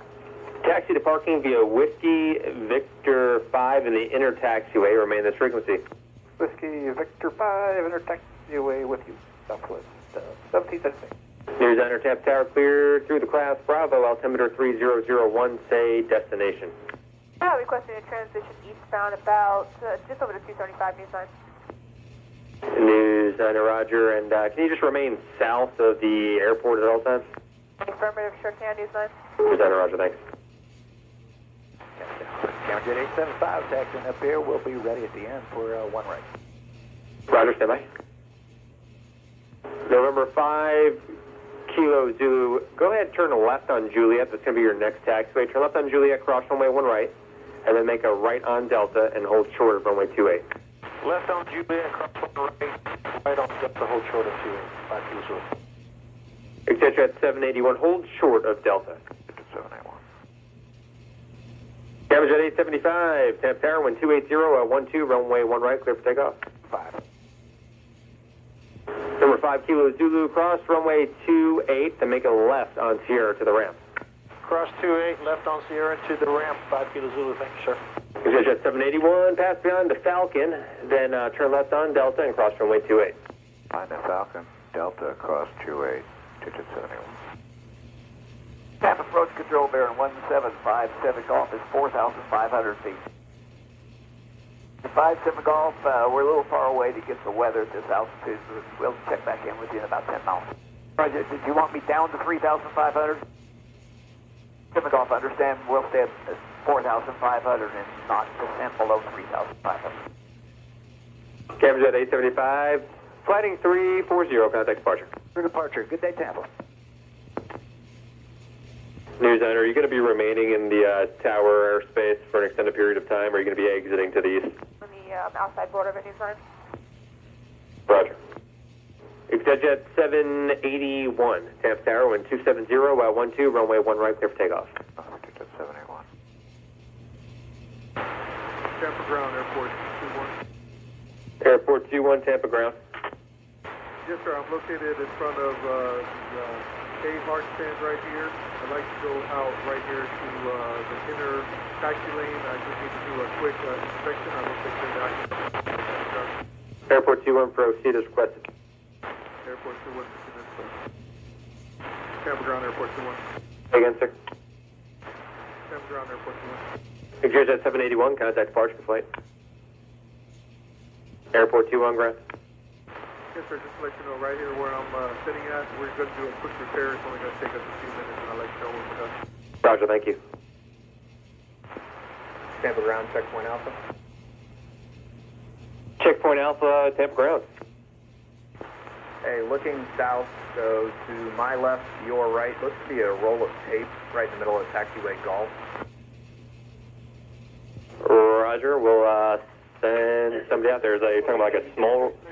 taxi to parking via Whiskey Victor 5 in the inner taxiway, remain this frequency. Whiskey Victor 5, inter taxiway with you, Southwest 1776. News Center, Tampa Tower, clear through the class Bravo, altimeter 3001, say destination. Requesting a transition eastbound about just over to 235, News 9. News Center, Roger, and can you just remain south of the airport at all times? Affirmative, sure can, News 9. News Center, Roger, thanks. Gamma Jet 875, taxiing up here, we'll be ready at the end for 1 right. Roger, stand by. November 5 Kilo Zulu, go ahead and turn left on Juliet, that's going to be your next taxiway. Turn left on Juliet, cross runway 1 right, and then make a right on Delta and hold short of runway 28. Left on Juliet, cross 1 right, right on Delta, hold short of 28. 5 Kilo Zulu. Etc. at 781, hold short of Delta. 781. Gamma Jet 875, Tampa Tower, wind 280 at 12, runway 1 right, clear for takeoff. 5. Number 5 Kilo Zulu, cross runway 28, then make a left on Sierra to the ramp. Cross 28, left on Sierra to the ramp, 5 Kilo Zulu, thank you, sir. EasyJet 781, pass beyond the Falcon, then turn left on Delta and cross runway 28. Find the Falcon, Delta, cross 28, EasyJet 781. Tampa approach control bearing 1757 Golf is 4,500 feet. 57 Golf, we're a little far away to get the weather at this altitude. We'll check back in with you in about 10 miles. Roger, did you want me down to 3,500? 7 Golf, understand, we'll stay at 4,500 and not descend below 3,500. Gamma Jet 875, flighting 340, contact departure. For departure, good day, Tampa. News Center, are you going to be remaining in the tower airspace for an extended period of time, or are you going to be exiting to the east? On the outside border of it, News 9. Roger. EasyJet 781, Tampa Tower, wind 270 at 12, runway 1 right, clear for takeoff. EasyJet 781. Tampa ground, airport 21. Airport 21, Tampa ground. Yes, sir, I'm located in front of the K-Hart stand right here. I'd like to go out right here to the inner taxi lane. I just need to do a quick inspection. I will take care of that. Airport 21, proceed as requested. Airport 21, Tampa ground, airport 21. Again, sir. ground, airport 21. Gears at 781, contact departure flight. Airport 21 ground. Yes, sir, just to let you know, right here where I'm sitting at, we're going to do a quick repair. It's only going to take us a few minutes, and I'll let you know when we're done. Roger, thank you. Tampa ground, checkpoint Alpha. Checkpoint Alpha, Tampa ground. Hey, looking south, so to my left, your right, looks to be a roll of tape right in the middle of taxiway golf. Roger, we'll send somebody out there. Is that, you're talking about like a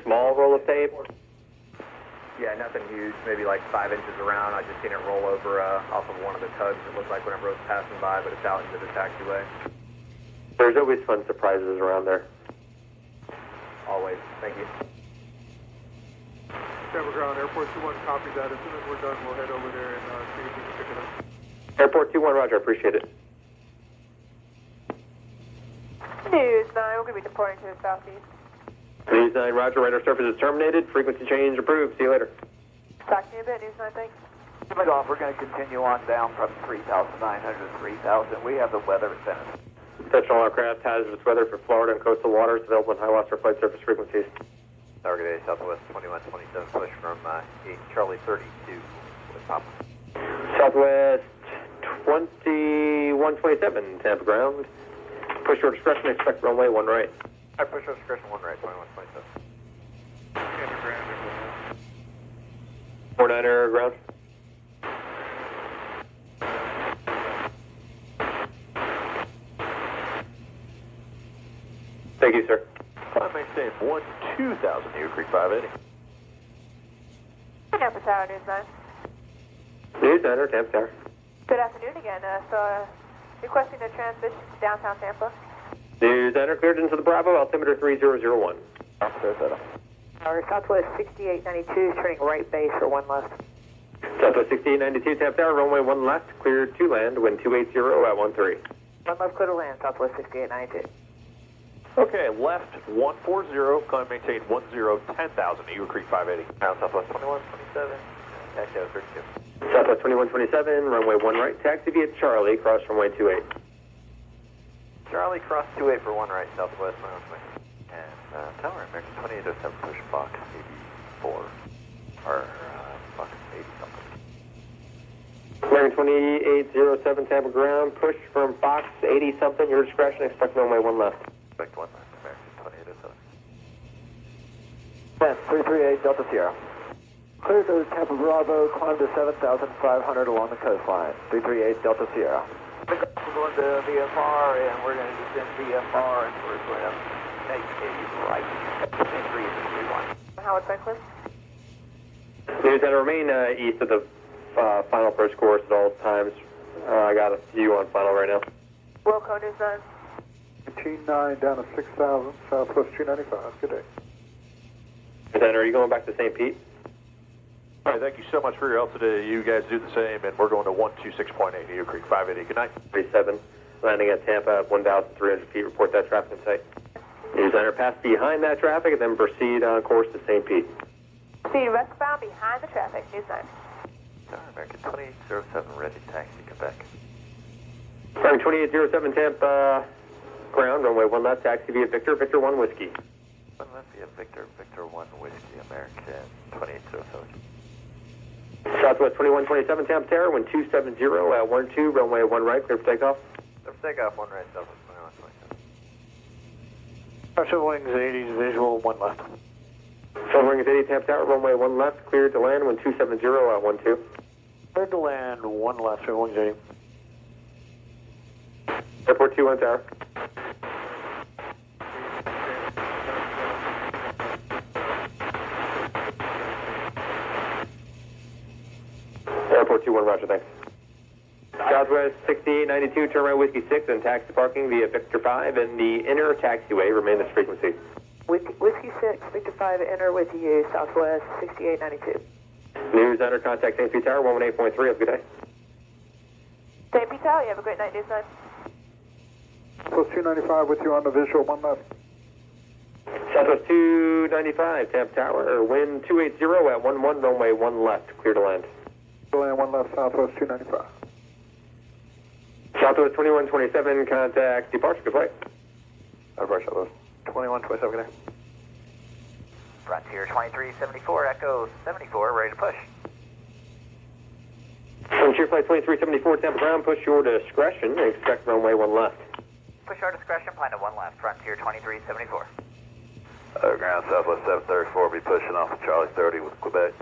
small roll of tape? Yeah, nothing huge, maybe like 5 inches around. I just seen it roll over off of one of the tugs, it looked like whenever I was passing by, but it's out into the taxiway. There's always fun surprises around there. Always, thank you. Tampa ground, airport 21, copy that. As soon as we're done, we'll head over there and see if we can pick it up. Airport 21, Roger, appreciate it. News 9, we're going to be departing to the southeast. News 9, Roger, radar surface is terminated. Frequency change approved. See you later. Talk to you in a bit, News 9, thanks. Off, we're going to continue on down from 3,900 to 3,000. We have the weather center. Intentional aircraft hazardous weather for Florida and coastal waters available in high loss or flight surface frequencies. Target A, Southwest 2127, push from 8 Charlie 32 with Papa. Southwest 2127, Tampa ground. Push your discretion, expect runway 1 right. I push your discretion 1 right, 2127. Tampa ground, airport 49er ground. Thank you, sir. Climb maintain 1-2000, Eagle Creek 580. Tampa Tower, News 9. News Center, Tampa Tower. Good afternoon again. Requesting a transmission to downtown Tampa. News Center, cleared into the Bravo, altimeter 3001. Tower, Southwest 6892, turning right base for 1 left. Southwest 6892, Tampa Tower, runway 1 left, cleared to land, wind 280 at 13. 1 left, clear to land, Southwest 6892. Okay, left 140, climb maintain 10,000, Eagle Creek 580. Ground Southwest 2127, taxi out 32. Southwest 2127, runway 1 right, taxi via Charlie, cross runway 28. Charlie, cross 28 for 1 right, Southwest 2127. And Tower, American 2807, push box 84, or box 80 something. American 2807, Tampa ground, push from Fox 80 something, your discretion, expect runway 1 left. Expect 1 left, American 2807. Yes, 338 Delta Sierra. Clear to Tampa Bravo, climb to 7,500 along the coastline. 338 Delta Sierra. We're going to VFR, and we're going to descend VFR, and we're going to take a right. 331. Howard Franklin. News Center, remain east of the final approach course at all times. I got a few on final right now. Wilco, News 9. 189 down to 6,000, Southwest 295. Good day. News Center, are you going back to St. Pete? All right, thank you so much for your help today. You guys do the same, and we're going to 126.8, Eagle Creek 580. Good night. 37, landing at Tampa at 1,300 feet. Report that traffic in sight. News Center, pass behind that traffic and then proceed on course to St. Pete. Speed westbound behind the traffic, News 9. Tower, American 2807, ready, taxi, Quebec. Running 2807, Tampa ground, runway 1 left, taxi via Victor, Victor 1 Whiskey. 1 left via Victor, Victor 1 Whiskey, American 2807. Southwest 2127, Tampa Tower, wind 270 at 12, runway 1 right, clear for takeoff. Clear for takeoff, 1 right, Southwest 2127. Pressure wings 80s, visual 1 left. Silver Wings 80, Tampa Tower, runway 1 left, cleared to land, wind 270 at 12. Cleared to land, 1 left, Silver wings 80. Airport 21 Tower. Airport 21, roger, thanks. Southwest 6892, turn right Whiskey 6 and taxi parking via Victor 5 and the inner taxiway, remain this frequency. Whiskey 6, Victor 5, enter with you, Southwest 6892. News Center, contact St. Pete Tower, 118.3, have a good day. St. Pete Tower, you have a great night, News 9. Southwest 295 with you on the visual, 1 left. Southwest 295, Tampa Tower, wind 280 at 11, runway 1 left, clear to land. Land 1 left, Southwest 295. Southwest 2127, contact departure, good flight. Departure Southwest 2127, good day. Frontier 2374, Echo 74, ready to push. Frontier Flight 2374, Tampa ground, push your discretion, expect runway 1 left. Push our discretion, plan to 1 left, Frontier 2374. Ground Southwest 734 will be pushing off of Charlie 30 with Quebec.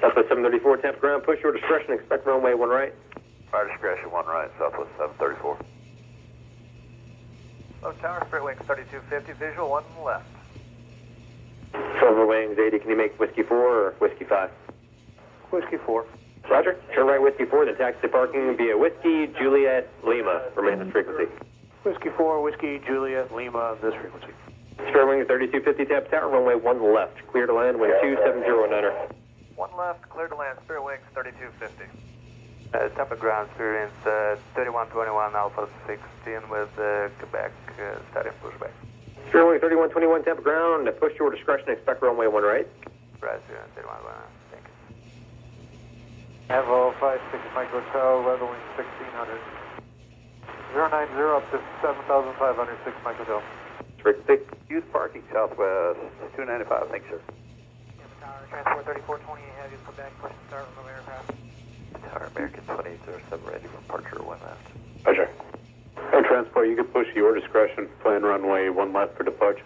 Southwest 734, Tampa ground, push your discretion, expect runway 1 right. Our discretion, 1 right, Southwest 734. Low tower, Spirit Wings 3250, visual 1 left. Silver Wings 80, can you make Whiskey 4 or Whiskey 5? Whiskey 4. Roger, turn right Whiskey 4, then taxi to parking via Whiskey, Juliet, Lima, remain this frequency. Whiskey 4, Whiskey, Juliet, Lima, this frequency. Spirit Wings 3250, Tampa Tower, runway 1 left, clear to land, wind 27019er. 1 left, clear to land, Spirit Wings 3250. Tampa ground experience 3121 Alpha 16 with Quebec starting pushback. Spirit Wings 3121, Tampa ground, push your discretion, expect runway 1 right. Right, 3121, thank you. Evo 56 Micro Tow, level wing 1600. 090 up to 7,500, 6 Micro Tow. Frequency. Use parking Southwest 295, thanks, sir. Tower, transport 3428, heavy Quebec, push and start from aircraft. Tower American 2807, ready for departure 1 left. Roger. Air transport, you can push your discretion, plan runway 1 left for departure.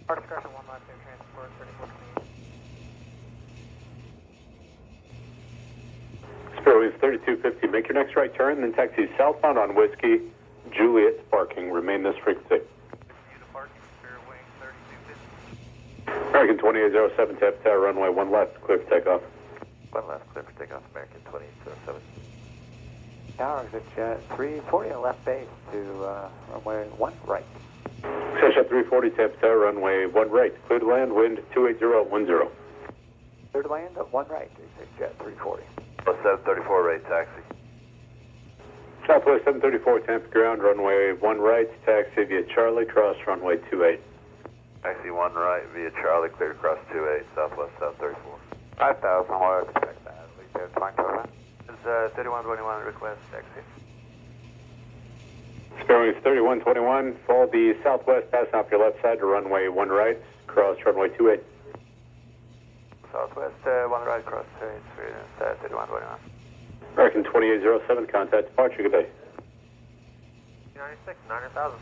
Our discretion 1 left, air transport 3428. Spirit Wings 3250, make your next right turn, then taxi southbound on Whiskey, Juliet parking, remain this frequency. American 2807, Tampa Tower, runway 1 left, clear for takeoff. 1 left, clear for takeoff, American 2807. Tower exit jet 340 left base to runway 1 right. Session 340, Tampa Tower, runway 1 right, clear to land, wind 28010. Clear to land, 1 right, exit jet 340. 734, right taxi. Southwest 734, Tampa ground, runway 1 right, taxi via Charlie, cross runway 28. Taxi 1 right via Charlie, clear across 28, Southwest 734. 5,000, I'll expect that. Leave there, 27. It's 3121 request taxi. Spirit Wings 3121, follow the Southwest, pass off your left side to runway 1 right, cross runway 28. Southwest 1 right, cross 3121. American 2807, contact departure, good day. 96, 900,000.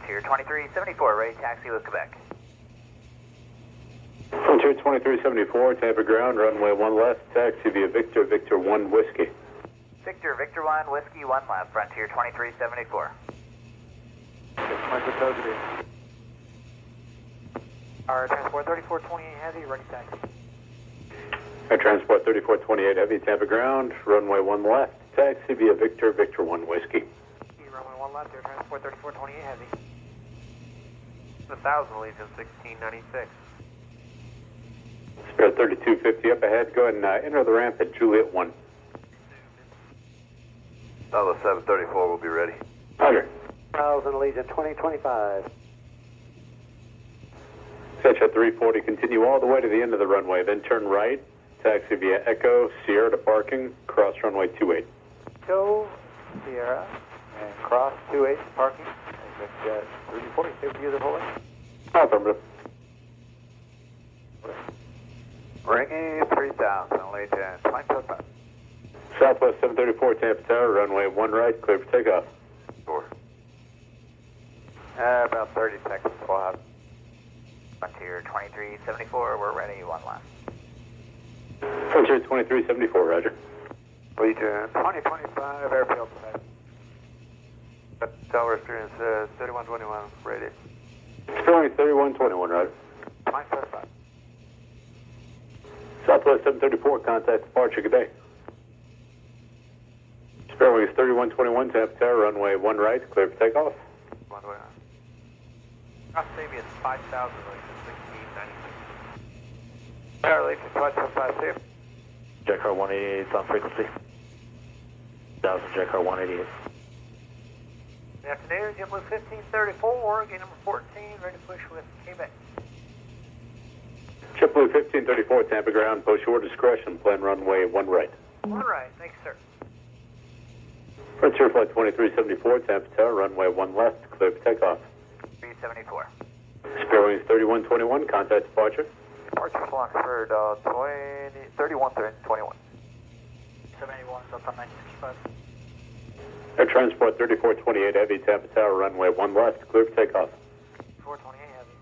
Tier 2374, ready taxi with Quebec. Frontier 2374, Tampa ground, runway 1 left, taxi via Victor, Victor 1 Whiskey. Victor, Victor 1, Whiskey 1 left, Frontier 2374. 6 Micro Tow today. Our transport 3428 heavy, ready taxi. Air transport 3428, heavy, Tampa ground, runway 1 left, taxi via Victor, Victor 1 Whiskey. Runway 1 left, air transport 3428 heavy. 1,000 Legion 1696. Spirit 3250 up ahead, go ahead and enter the ramp at Juliet 1. Southwest 734 will be ready. Roger. 1,000 Legion 2025. Section 340, continue all the way to the end of the runway, then turn right, taxi via Echo, Sierra to parking, cross runway 28. Go Sierra and cross 28 parking. Exit jet 340, safety user holding. Affirmative. Ringing 3,000 Legion 2025. Southwest 734, Tampa Tower, runway 1 right, clear for takeoff. 4. About 30 seconds, we'll have. Frontier 2374, we're ready, 1 left. Frontier 2374, roger. Legion 2025, airfield side. Tower experience 3121, ready. Spelling 3121, roger. 2025. Southwest 734, contact departure, good day. Spirit Wings 3121, Tampa Tower, runway 1 right, clear for takeoff. 121. Cross Sabian 5,000 Legion 1696. Tower Legion 2025, safe. Jetcar 188 is on frequency. 1,000 Jetcar 188. Good afternoon, JetBlue 1534, gate number 14, ready to push with Quebec. JetBlue 1534, Tampa ground, post your discretion, plan runway 1 right. 1 right, thanks, sir. Frontier Flight 2374, Tampa Tower, runway 1 left, clear for takeoff. 374. Spare wings 3121, contact departure. Departure Flockford, 3121. 781, so from 965. Air Transport 3428 Heavy, Tampa Tower, runway 1 left, clear for takeoff. 428 heavy.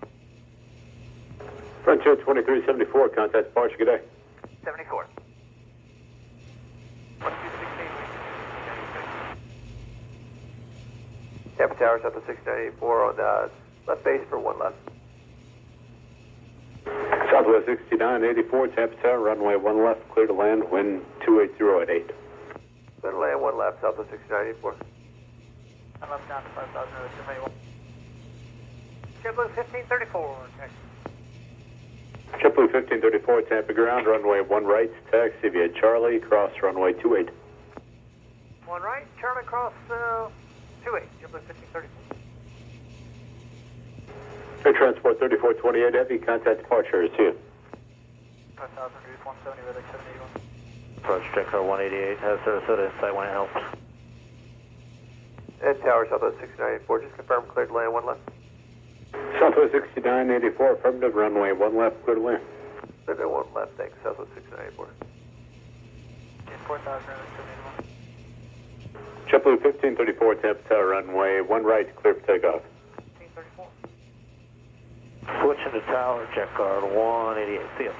Frontier 2374, contact departure, good day. 74. 1216. Tampa Tower, Southwest 694 on the left base for 1 left. Southwest 6984, Tampa Tower, runway 1 left, clear to land, wind 280 at 8. Clear to land 1 left, Southwest 6984. I'm up down to 5,000 over 781. JetBlue 1534, taxi. JetBlue 1534, Tampa ground, runway 1 right, taxi via Charlie, cross runway 28. 1 right, Charlie cross 28, JetBlue 1534. Air Transport 3428 Heavy, contact departure, see you. 5,000 degrees 170, Red 781. Approach check car 188, has Sarasota inside when it helps. And Tower, Southwest 6984, just confirm cleared to land 1 left. Southwest 6984, affirmative, runway 1 left, clear to land. Cleared to 1 left, thanks, Southwest 6984. 4,000 Red 781. JetBlue 1534, Tampa Tower, runway 1 right, clear for takeoff. 1534. Switching to tower, check car 188, see you.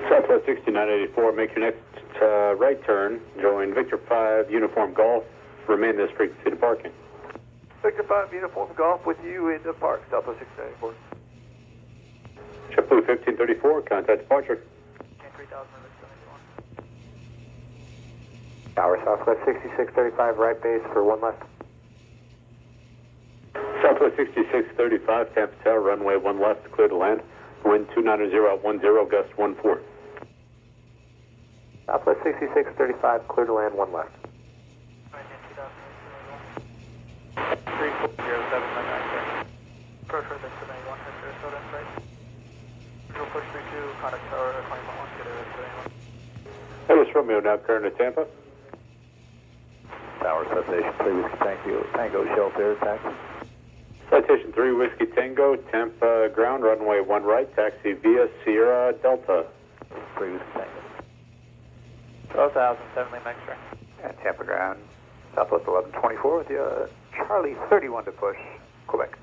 Southwest 6984, make your next right turn, join Victor 5, Uniform Golf, remain this frequency to parking. Victor 5, Uniform Golf with you in the park, Southwest 694. JetBlue 1534, contact departure. 3,000 Red 781. Tower, Southwest 6635, right base for 1 left. Southwest 6635, Tampa Tower, runway 1 left, clear to land. Wind 290 at 10, gust 14. Southwest 6635, clear to land 1 left. 3407, approach for the 781, has Sarasota in sight. Visual push 32, contact tower 20.1, get a 781. Hey, this is Romeo, now current at Tampa. Tower, Citation 3 Whiskey Tango, shelter, taxi. Citation 3 Whiskey Tango, Tampa ground, runway 1 right, taxi via Sierra Delta. 3 Whiskey Tango. 12,000, 7 lane X-ray. And Tampa ground, Southwest 1124 with you, Charlie 31 to push, Quebec.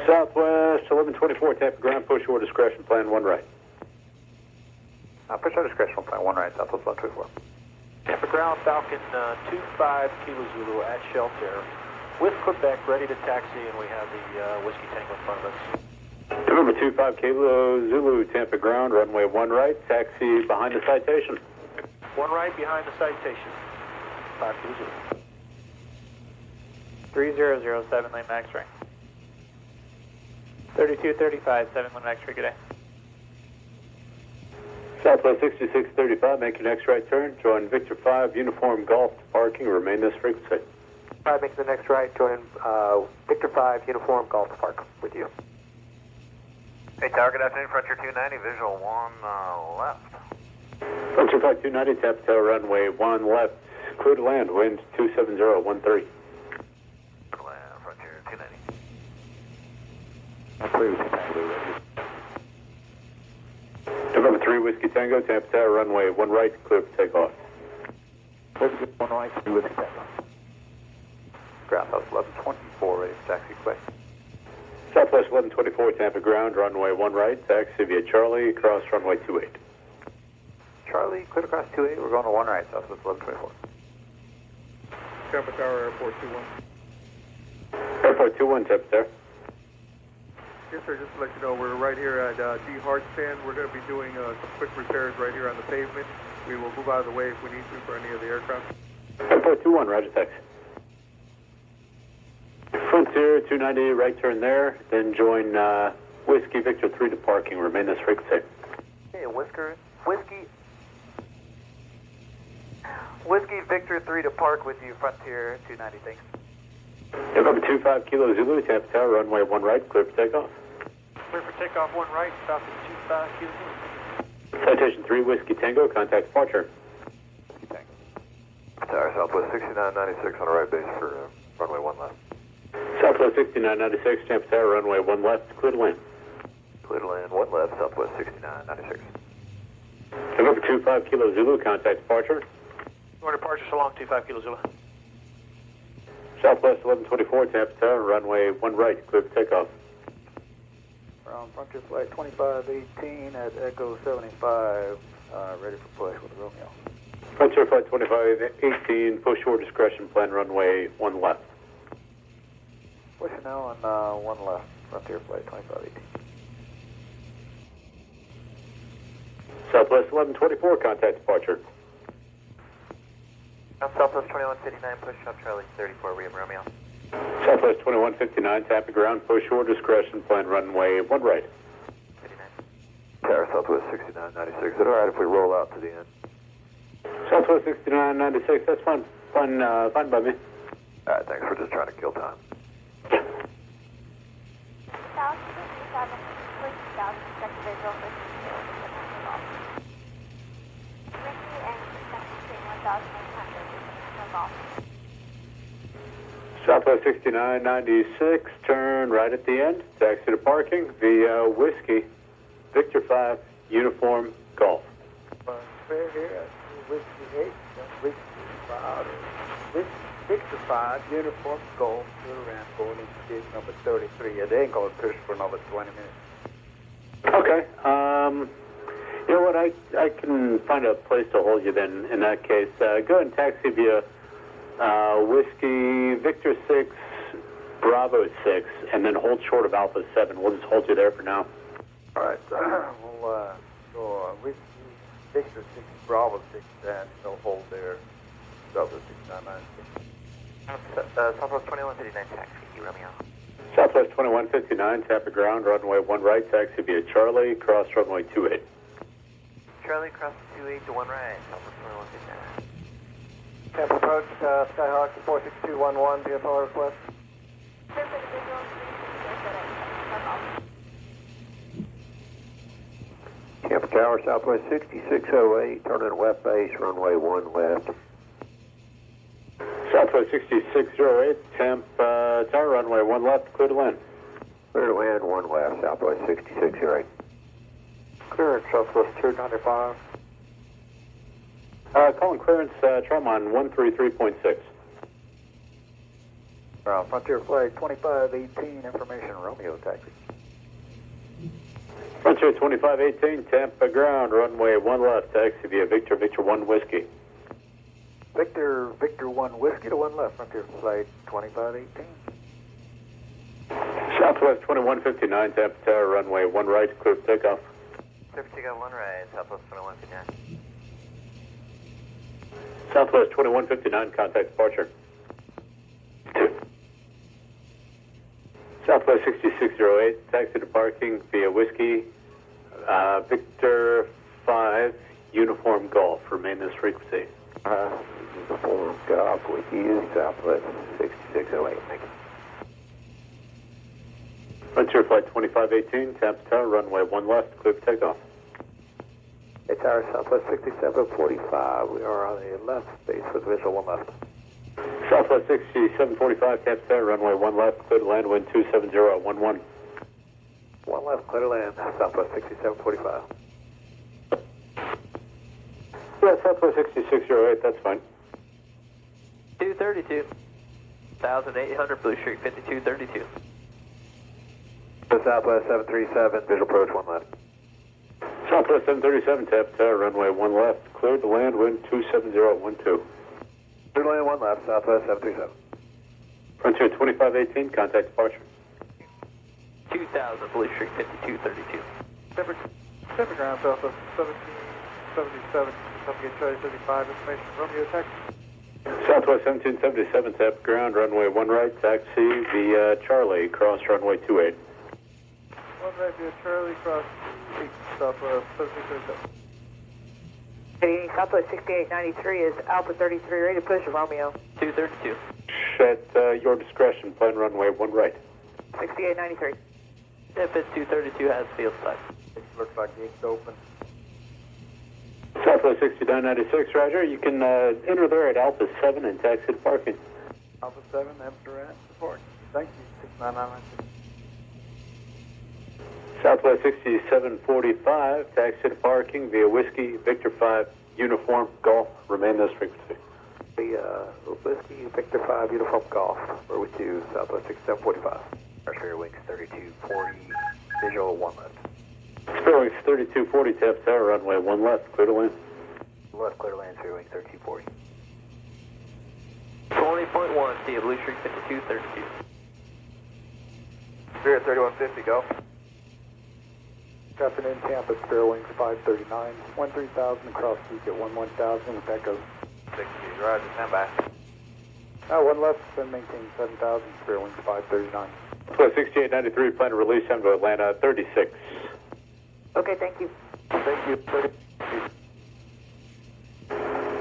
Southwest 1124, Tampa ground, push your discretion, plan 1 right. Push our discretion, plan 1 right, Southwest 1124. Tampa ground, Falcon 25 Kilo Zulu at shelter with Quebec ready to taxi, and we have the Whiskey Tango in front of us. November 25 Kilo Zulu, Tampa ground, runway 1 right, taxi behind the citation. 1 right behind the citation. 5 Kilo Zulu. 3007 lane X-ray. 3235, 7 lane X-ray, good day. Southwest 6635, make your next right turn, join Victor 5, Uniform Golf to parking, remain this frequency. 5, making the next right, join Victor 5, Uniform Golf Park with you. Hey, Tower, good afternoon, Frontier 290, visual 1 left. Frontier Flight 290, Tampa Tower, runway 1 left, clear to land, wind 270 at 13. Frontier 290. 3 Whiskey Tango, ready. November 3 Whiskey Tango, Tampa Tower, runway 1 right, clear for takeoff. 1 right, 3 Whiskey Tango. Ground, Southwest 1124, ready to taxi Quebec. Southwest 1124, Tampa ground, runway 1 right, taxi via Charlie, cross runway 28. Charlie, clear across 28, we're going to 1 right, Southwest 1124. Tampa Tower, Airport 21. Airport 21, Tampa Tower. Yes, sir, just to let you know, we're right here at D Hart Stand. We're going to be doing some quick repairs right here on the pavement. We will move out of the way if we need to for any of the aircraft. Airport 21, roger, taxi. Frontier 290, right turn there, then join Whiskey Victor 3 to parking, remain this frequency. Hey, Whiskey Victor 3 to park with you, Frontier 290, thanks. November 25 Kilo Zulu, Tampa Tower, runway 1 right, clear for takeoff. Clear for takeoff 1 right, Falcon 25 Kilo Zulu. Citation 3 Whiskey Tango, contact departure. Whiskey Tango. Tower, Southwest 6996 on the right base for runway 1 left. Southwest 6996, Tampa Tower, runway 1 left, clear to land. Clear to land 1 left, Southwest 6996. November 25 Kilo Zulu, contact departure. Your departure so long, 25 Kilo Zulu. Southwest 1124, Tampa Tower, runway 1 right, clear for takeoff. Frontier Flight 2518 at Echo 75, ready for push with Romeo. Frontier Flight 2518, push or discretion, plan runway 1 left. Pushing now on 1 left, Frontier Flight 2518. Southwest 1124, contact departure. Southwest 2159, push up Charlie 34, we have Romeo. Southwest 2159, Tampa ground, push or discretion, plan runway 1 right. 59. Tower, Southwest 6996. Is it alright if we roll out to the end? Southwest 6996, that's fine. Fine by me. Alright, thanks. We're just trying to kill time. South 57, push south, check visual, Ricky and 1,800, off. Southwest 6996, turn right at the end, taxi to parking via Whiskey, Victor 5, Uniform, Golf. Fair here, Whiskey 8, Whiskey 5, Victor 5, Uniform, Golf, around boarding gate number 33. Yeah, they ain't gonna push for another 20 minutes. Okay, you know what, I can find a place to hold you then, in that case. Go ahead and taxi via Whiskey, Victor 6, Bravo 6, and then hold short of Alpha 7. We'll just hold you there for now. Alright, we'll go Whiskey, Victor 6, Bravo 6, and no hold there, Delta 6996. Southwest 2159, taxi, Romeo. Southwest 2159, Tampa ground, runway 1 right, taxi via Charlie, cross runway 28. Charlie, cross 28 to 1 right, Southwest 2159. Tampa approach, Skyhawk 46211, VFR request. Tampa Tower, Southwest 6608, turning west base, runway 1 left. Southwest 6608, Tampa Tower, runway 1 left, clear to land. Clear to land, 1 left, Southwest 6608. Clearance, Southwest 295. Calling clearance, trim on 133.6. Frontier Flight 2518, information Romeo taxi. Frontier 2518, Tampa ground, runway 1 left, taxi via Victor, Victor 1 Whiskey. Victor 1 Whiskey to 1 left, Frontier Flight 2518. Southwest 2159, Tampa Tower, runway 1 right, clear for takeoff. 52 got 1 right, Southwest 2159. Southwest 2159, contact departure. 2. Southwest 6608, taxi to parking via Whiskey, Victor 5, Uniform Golf. Remain this frequency. Uniform Golf with you, Southwest 6608. Thank you. Frontier Flight 2518, Tampa Tower, runway 1 left, clear for takeoff. Hey, Tower, Southwest 6745. We are on the left base with visual 1 left. Southwest 6745, Tampa Tower, runway 1 left, clear to land, wind 270 at 11. 1 left, clear to land, Southwest 6745. Yeah, Southwest 6608, that's fine. 232. 1,800, Blue Street 5232. Southwest 737, visual approach 1 left. Southwest 737, Tampa Tower, runway 1 left, clear to land, wind 270 at 12. Clear to land 1 left, Southwest 737. Frontier 2518, contact departure. 2000, Blue Street 5232. Pacific ground, Southwest 1777, Southgate Charlie 35, information Romeo taxi. Southwest 1777, Tampa ground, runway 1 right, taxi via Charlie, cross runway 28. 1 right via Charlie, cross 8, Southwest 1777. Hey, Southwest 6893 is Alpha 33, ready to push Romeo. 232. At your discretion, plan runway 1 right. 6893. If it's 232 has field side. It looks like gates open. Southwest Southwest 6996, roger. You can enter there at Alpha 7 and taxi to parking. Alpha 7, enter at support. Thank you. 69996. Southwest 6745, taxi to parking via Whiskey, Victor 5, Uniform, Golf. Remain this frequency. The Whiskey, Victor 5, Uniform Golf. We're with you, Southwest 6745. Our wings 3240, visual 1 left. Spare wings 3240, Tampa Tower, runway 1 left, clear to land. Left, clear to land, spare wings 3240. 20.1, see a Blue Streak 5232. Spirit 3150, go. Good afternoon, Tampa, spare wings 539, 13,000 across peak at 11,000 with Echo. 60, roger, stand by. 1 left, then maintain 7,000, spare wings 539. Southwest 6893, plan to release time to Atlanta 36. Okay, thank you. Thank you. 30.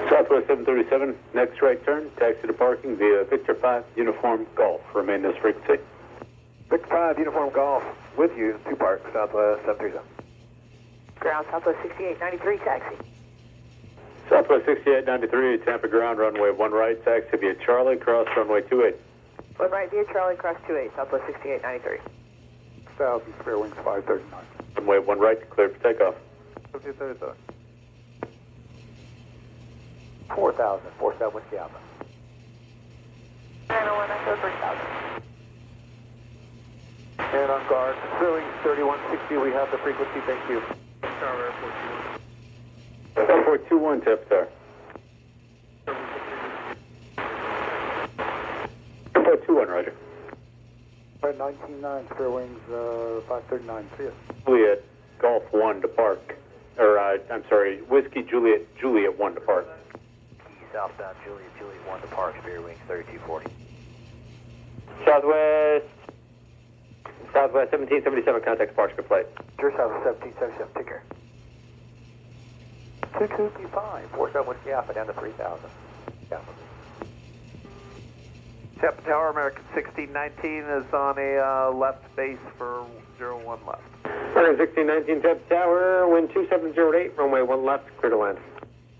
Southwest 737, next right turn, taxi to parking via Victor 5, Uniform, Golf. Remain this frequency. Victor 5, Uniform Golf, with you, 2 park, Southwest 737. Ground Southwest 6893, taxi. Southwest 6893, Tampa ground, runway 1 right, taxi via Charlie, cross runway 28. 1 right via Charlie, cross 28, Southwest 6893. 1,000, spare wings 539. Runway 1 right, clear for takeoff. 5037. 4,000, 47 Whiskey Alpha. 901 Echo 3000. And on guard, spare wings 3160, we have the frequency, thank you. Tower Airport Airport 21, Tampa Tower. Airport 21, roger. 199, spare wings 539, see ya. Juliet, Golf 1 to park. Or, I'm sorry, Whiskey, Juliet, Juliet 1 to park. Southbound Juliet, Juliet 1 to park, spare wings 3240. Southwest 1777, contact departure flight. Sure, South 1777, ticker. 2225, 47 Whiskey Alpha down to 3,000. Alpha. Tampa Tower, American 1619 is on a left base for 01 left. American 1619, Tampa Tower, wind 2708, runway 1 left, clear to land.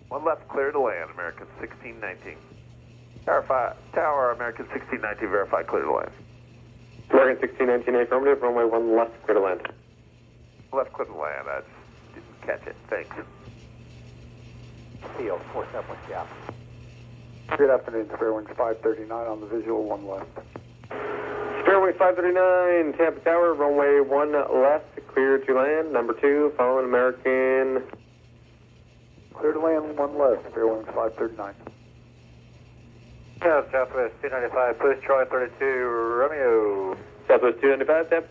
1 left, clear to land, American 1619. Tower, American 1619, verify, clear to land. American 1619, affirmative, runway 1 left, clear to land. Left, clear to land, I just didn't catch it, thanks. Field, 47 Whiskey Alpha. Good afternoon, spare wings 539 on the visual, 1 left. Fairway 539, Tampa Tower, runway 1 left, clear to land. Number 2, following American. Clear to land, 1 left, spare wings 539. Yeah, Southwest 295, push Charlie 32, Romeo. Southwest 295, Tampa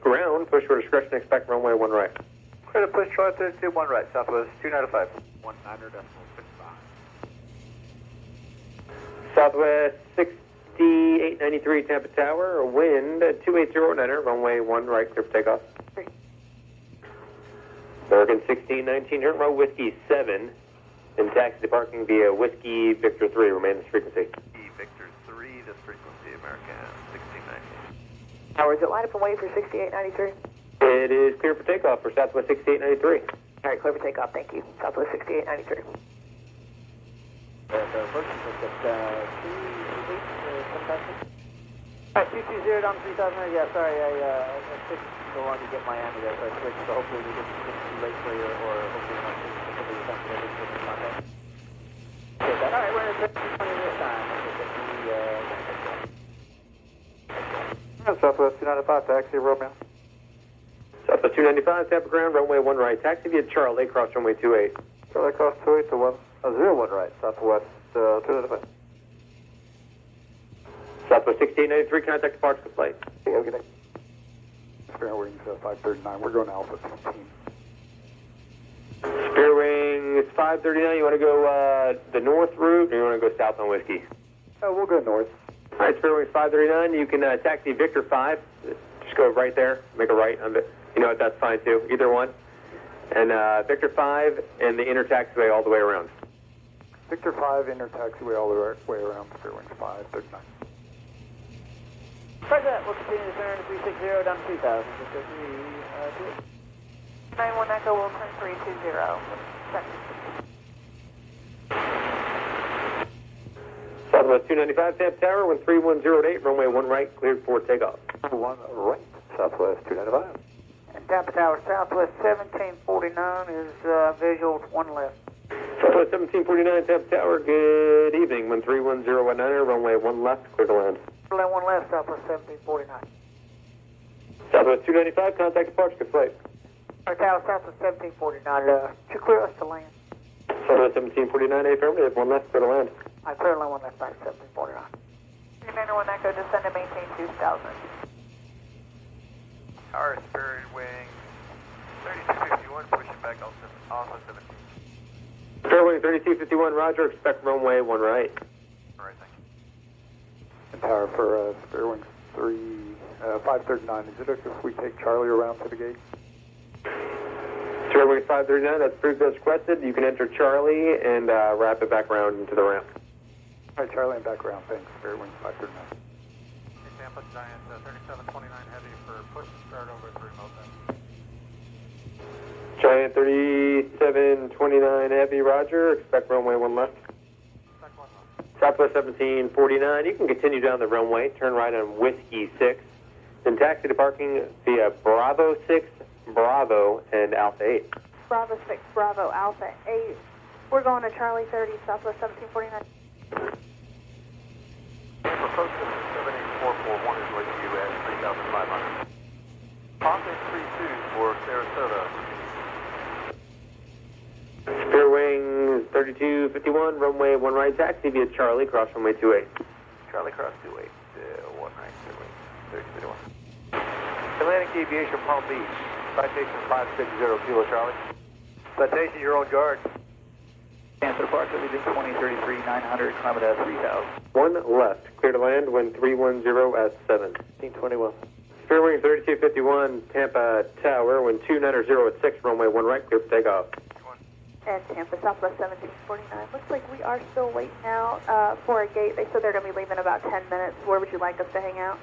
ground, push for discretion, expect runway 1 right. Clear to push Charlie 32, 1 right, Southwest 295. 19.65. Southwest 6893, Tampa Tower, wind 280 runway 1 right, clear for takeoff. American 1619, turn row Whiskey 7, and taxi to parking via Whiskey Victor 3, remain this frequency. Victor 3, this frequency, American 1619. Tower, is it line up and wait for 6893? It is clear for takeoff for Southwest 6893. All right, clear for takeoff, thank you. Southwest 6893. First, All right, 220 down to 3,000. Yeah, sorry, I took so long to get Miami there, so I switched. So hopefully we didn't get too late for you, or hopefully not too sensitive to contact. Okay, all right, we're in a 20 this time. Southwest 295, taxi, Romeo. Southwest 295, Tampa ground, runway 1 right, taxi via Charlie, cross runway 28. Charlie cross 28 to 01 right, Southwest 295. Southwest 6893, contact departure to flight. Okay, good day. spare wings 539, we're going Alpha 15. Spare wings 539, you want to go the north route, or you want to go south on Whiskey? We'll go north. All right, spare wings 539, you can taxi Victor 5, just go right there, make a right on it. You know what, that's fine too, either one. And Victor 5 and the inner taxiway all the way around. Victor 5, inner taxiway all the way around, spare wings 539. President, we'll continue to turn 360 down to 2,000. 91 Echo will turn 320. Southwest 295, Tampa Tower, wind 3108, runway 1 right, cleared for takeoff. 1 right, Southwest 295. And Tampa Tower, Southwest 1749 is visual 1 left. Southwest 1749, Tampa Tower, good evening, wind 31019, runway 1 left, clear to land. 1 left, Southwest 1749. Southwest 295, contact departure, good flight. Tampa Tower, Southwest 1749, to clear us to land. Southwest 1749, affirmative, 1 left, clear to land. I clear line 1 left, back 1749. 391 Echo, descend to maintain 2000. Tower Spirit Wing 3251, pushing back Alpha 17. Fairwing 3251, roger, expect runway 1 right. Alright, thank you. And Tower for Spearwing 539. Is it okay if we take Charlie around to the gate? Fairwing 539, that's approved as requested. You can enter Charlie and wrap it back around into the ramp. All right, Charlie, and background. Thanks. Spearwing 539. Hey, Tampa, Giant 3729 heavy for push and start over 3 remote then. Giant 3729 heavy, roger, expect runway 1 left. Southwest 1749, you can continue down the runway, turn right on Whiskey 6, then taxi to parking via Bravo 6, Bravo, and Alpha 8. Bravo 6, Bravo, Alpha 8. We're going to Charlie 30, Southwest 1749. Proposed 78441 is with you at 3,500. Papa 32 for Sarasota. Fairwing 3251, runway 1 right, taxi via Charlie, cross runway 28. Charlie Cross 28, 1 right, Fairwing 3251. Atlantic Aviation Palm Beach, citation 560 Kilo Charlie. Citation, you're on guard. Cancel departure, leaving 2033 900, climb at 3000. 1 left, clear to land, wind 310 at 7. 1521. Fairwing 3251, Tampa Tower, wind 290 at 6, runway 1 right, clear for takeoff. And Tampa, Southwest 1749. Looks like we are still waiting out for a gate. They said they're going to be leaving in about 10 minutes. Where would you like us to hang out?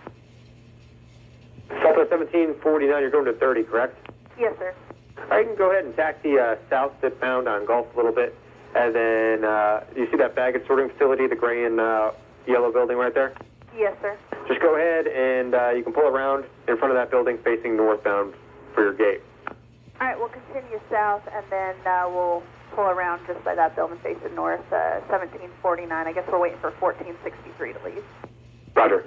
Southwest 1749, you're going to 30, correct? Yes, sir. All right, you can go ahead and taxi south southbound on Gulf a little bit, and then you see that baggage sorting facility, the gray and yellow building right there? Yes, sir. Just go ahead and you can pull around in front of that building facing northbound for your gate. All right, we'll continue south, and then we'll pull around just by that building facing north, 1749. I guess we're waiting for 1463 to leave. Roger.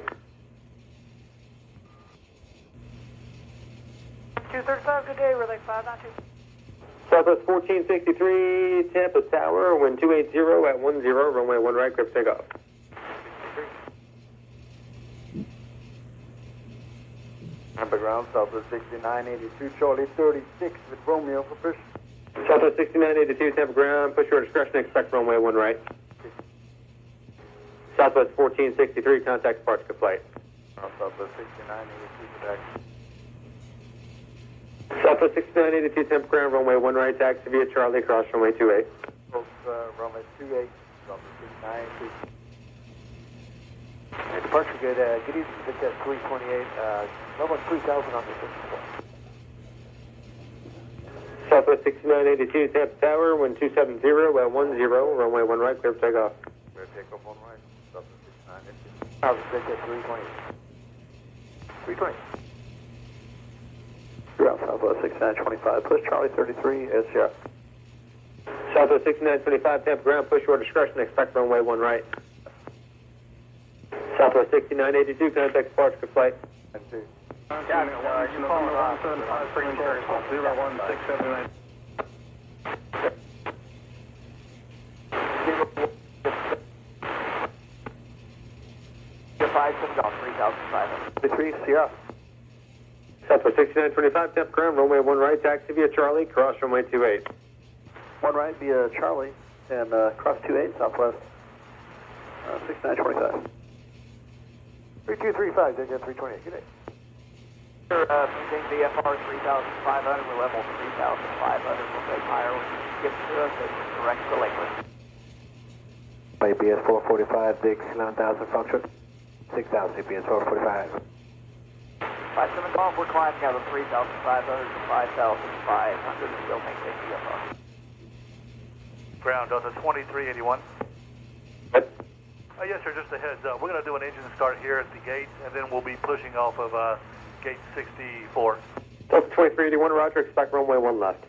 235, good day, relay 592. Southwest 1463, Tampa Tower, wind 280 at 10, runway 1 right, clear for takeoff. Tampa ground, Southwest 6982, Charlie 36 with Romeo for push. Southwest 6982, Tampa ground, push your discretion, expect runway 1 right. Southwest 1463, contact departure flight. Southwest 6982, back. Southwest 6982, Tampa ground, runway 1 right, taxi via Charlie, cross runway 28. Runway 28, Southwest 6982. And departure good, good evening, Victor 328, level 3000 on the 64. Southwest 6982, Tampa Tower, wind 270 at 10, runway 1 right, clear for takeoff. We're going to take off 1 right, Southwest 6982. Southwest Victor 320. 320. Ground Southwest 6925, push Charlie 33, SCR. Southwest 6925, Tampa ground, push your discretion, expect runway 1 right. Southwest 6982, contact departure flight. And 2. Yeah, you call 175 for 01679. You're 57 off 3500. 3 Sierra. Southwest 6925, Tampa ground, runway 1 right, taxi via Charlie, cross runway 28. 1 right via Charlie, and cross 28, Southwest 6925. 3235, Digit 328, good day. Maintain VFR 3500, we're level 3500, we'll take higher when you get to us and direct to Lakeland. ABS 445, Dig 11,000 function. 6,000 ABS 445. 57 Golf, we're climbing out of 3,500 to 5,500 and still maintain VFR. Ground Delta 2381. Yes, sir, just a heads up. We're going to do an engine start here at the gate, and then we'll be pushing off of gate 64. Delta 2381, roger, expect runway 1 left.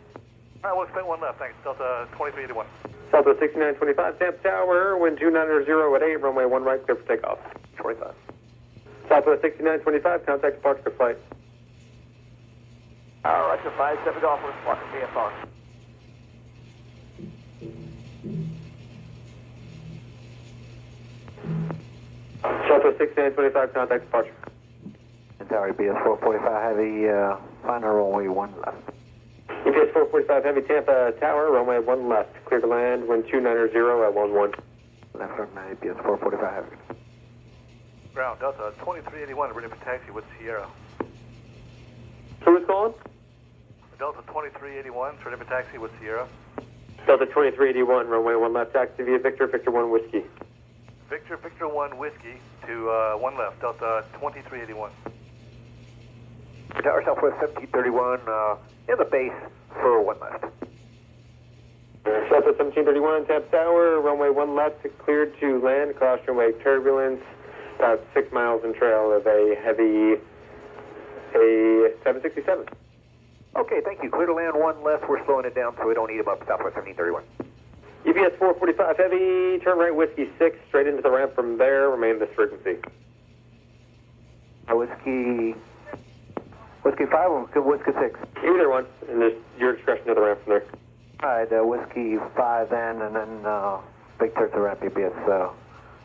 All right, we'll expect 1 left, thanks. Delta 2381. Southwest 6925, Tampa Tower, wind 290 at 8, runway 1 right, clear for takeoff. 25. Southwest 6925, contact departure flight. Roger, 57 Golf, we're sparking VFR. Southwest 6925, contact departure. Tower BS 445 Heavy, final runway 1 left. EPS 445 Heavy, Tampa Tower, runway 1 left, clear to land, wind 290 at 11. Left runway BS 445 Heavy. Ground, Delta 2381, ready for taxi with Sierra. Who is calling? Delta 2381, ready for taxi with Sierra. Delta 2381, runway 1 left, taxi via Victor, Victor 1 Whiskey. Victor 1 Whiskey to 1 left, Delta 2381. Tower Southwest 1731, in the base for 1 left. Southwest 1731, Tampa Tower, runway 1 left, cleared to land, caution wake turbulence, about 6 miles in trail of a heavy, a 767. Okay, thank you. Clear to land 1 left. We're slowing it down so we don't eat them up. Southwest 1731. EPS 445 Heavy, turn right Whiskey 6, straight into the ramp from there, remain this frequency. Whiskey 5 or Whiskey 6? Either one, and there's your discretion to the ramp from there. All right, Whiskey 5 then, and then Victor to ramp EPS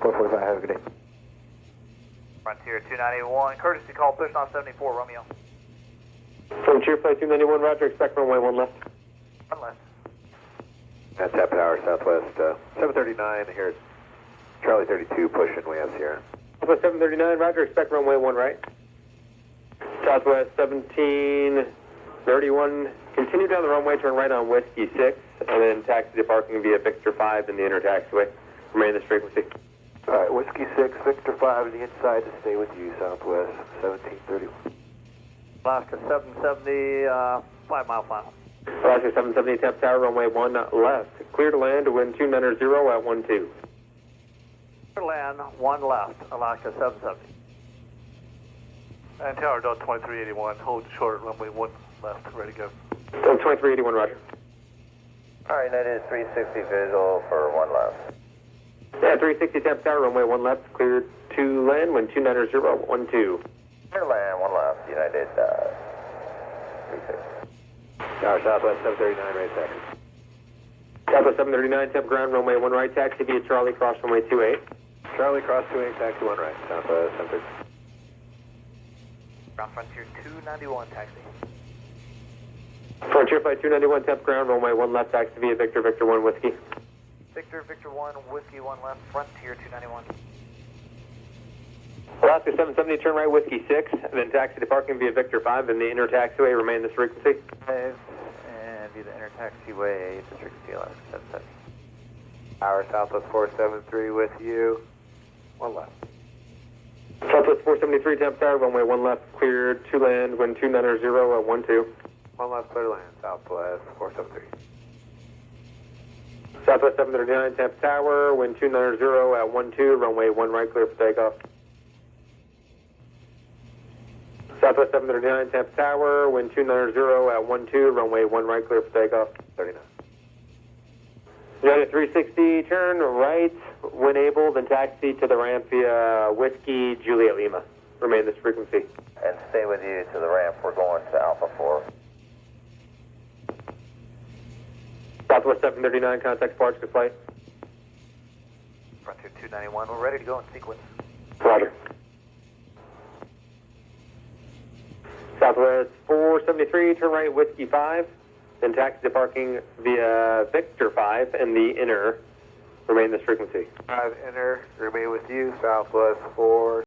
445. Have a good day. Frontier 291, courtesy call, push on 74, Romeo. Frontier Flight 291, roger, expect runway 1 left. 1 left. That's Tampa Tower Southwest 739 here at Charlie 32 pushing way up here. Southwest 739, roger, expect runway 1 right. Southwest 1731, continue down the runway, turn right on Whiskey 6, and then taxi to parking via Victor 5 in the inner taxiway. Remain this frequency. All right, Whiskey 6, Victor 5 on the inside to stay with you, Southwest 1731. Alaska 770, 5 mile final. Alaska 770, Tampa Tower, runway 1 left. Clear to land, wind 290 at 12. Clear land, 1 left, Alaska 770. And Tower Delta 2381, hold short, runway 1 left, ready to go. Delta 2381, roger. All right, that is 360 visual for 1 left. Yeah, 360 Tampa Tower, runway 1 left, clear to land, wind 290 at 12. Clear land, 1 left, United 36. Tower Southwest 739, right second. Southwest 739, Tampa ground, runway 1 right, taxi via Charlie, cross runway 28. Charlie cross 28, taxi 1 right, Southwest 739. Ground Frontier 291, taxi. Frontier Flight 291, Tampa ground, runway 1 left, taxi via Victor, Victor 1 Whiskey. Victor 1, Whiskey 1 left, Frontier 291. Alaska 770, turn right Whiskey 6, and then taxi to parking via Victor 5 in the inner taxiway, remain this frequency. 5, and via the inner taxiway, District C, Alaska 770. Tower Southwest 473 with you. 1 left. Southwest 473, Tampa Tower, runway 1 left, cleared to land, wind 290 at 12. 1 left, clear to land, Southwest 473. Southwest 739, Tampa Tower, wind 290 at 12, runway 1 right, clear for takeoff. Southwest 739, Tampa Tower, wind 290 at 12, runway 1 right, clear for takeoff. 39. United 360, turn right when able, then taxi to the ramp via Whiskey Juliet Lima. Remain this frequency. And stay with you to the ramp. We're going to Alpha 4. Southwest 739, contact departure flight. Frontier 291, we're ready to go in sequence. Roger. Southwest 473, turn right Whiskey 5, then taxi to parking via Victor 5 in the inner. Remain this frequency. 5 inner, remain with you, Southwest 4.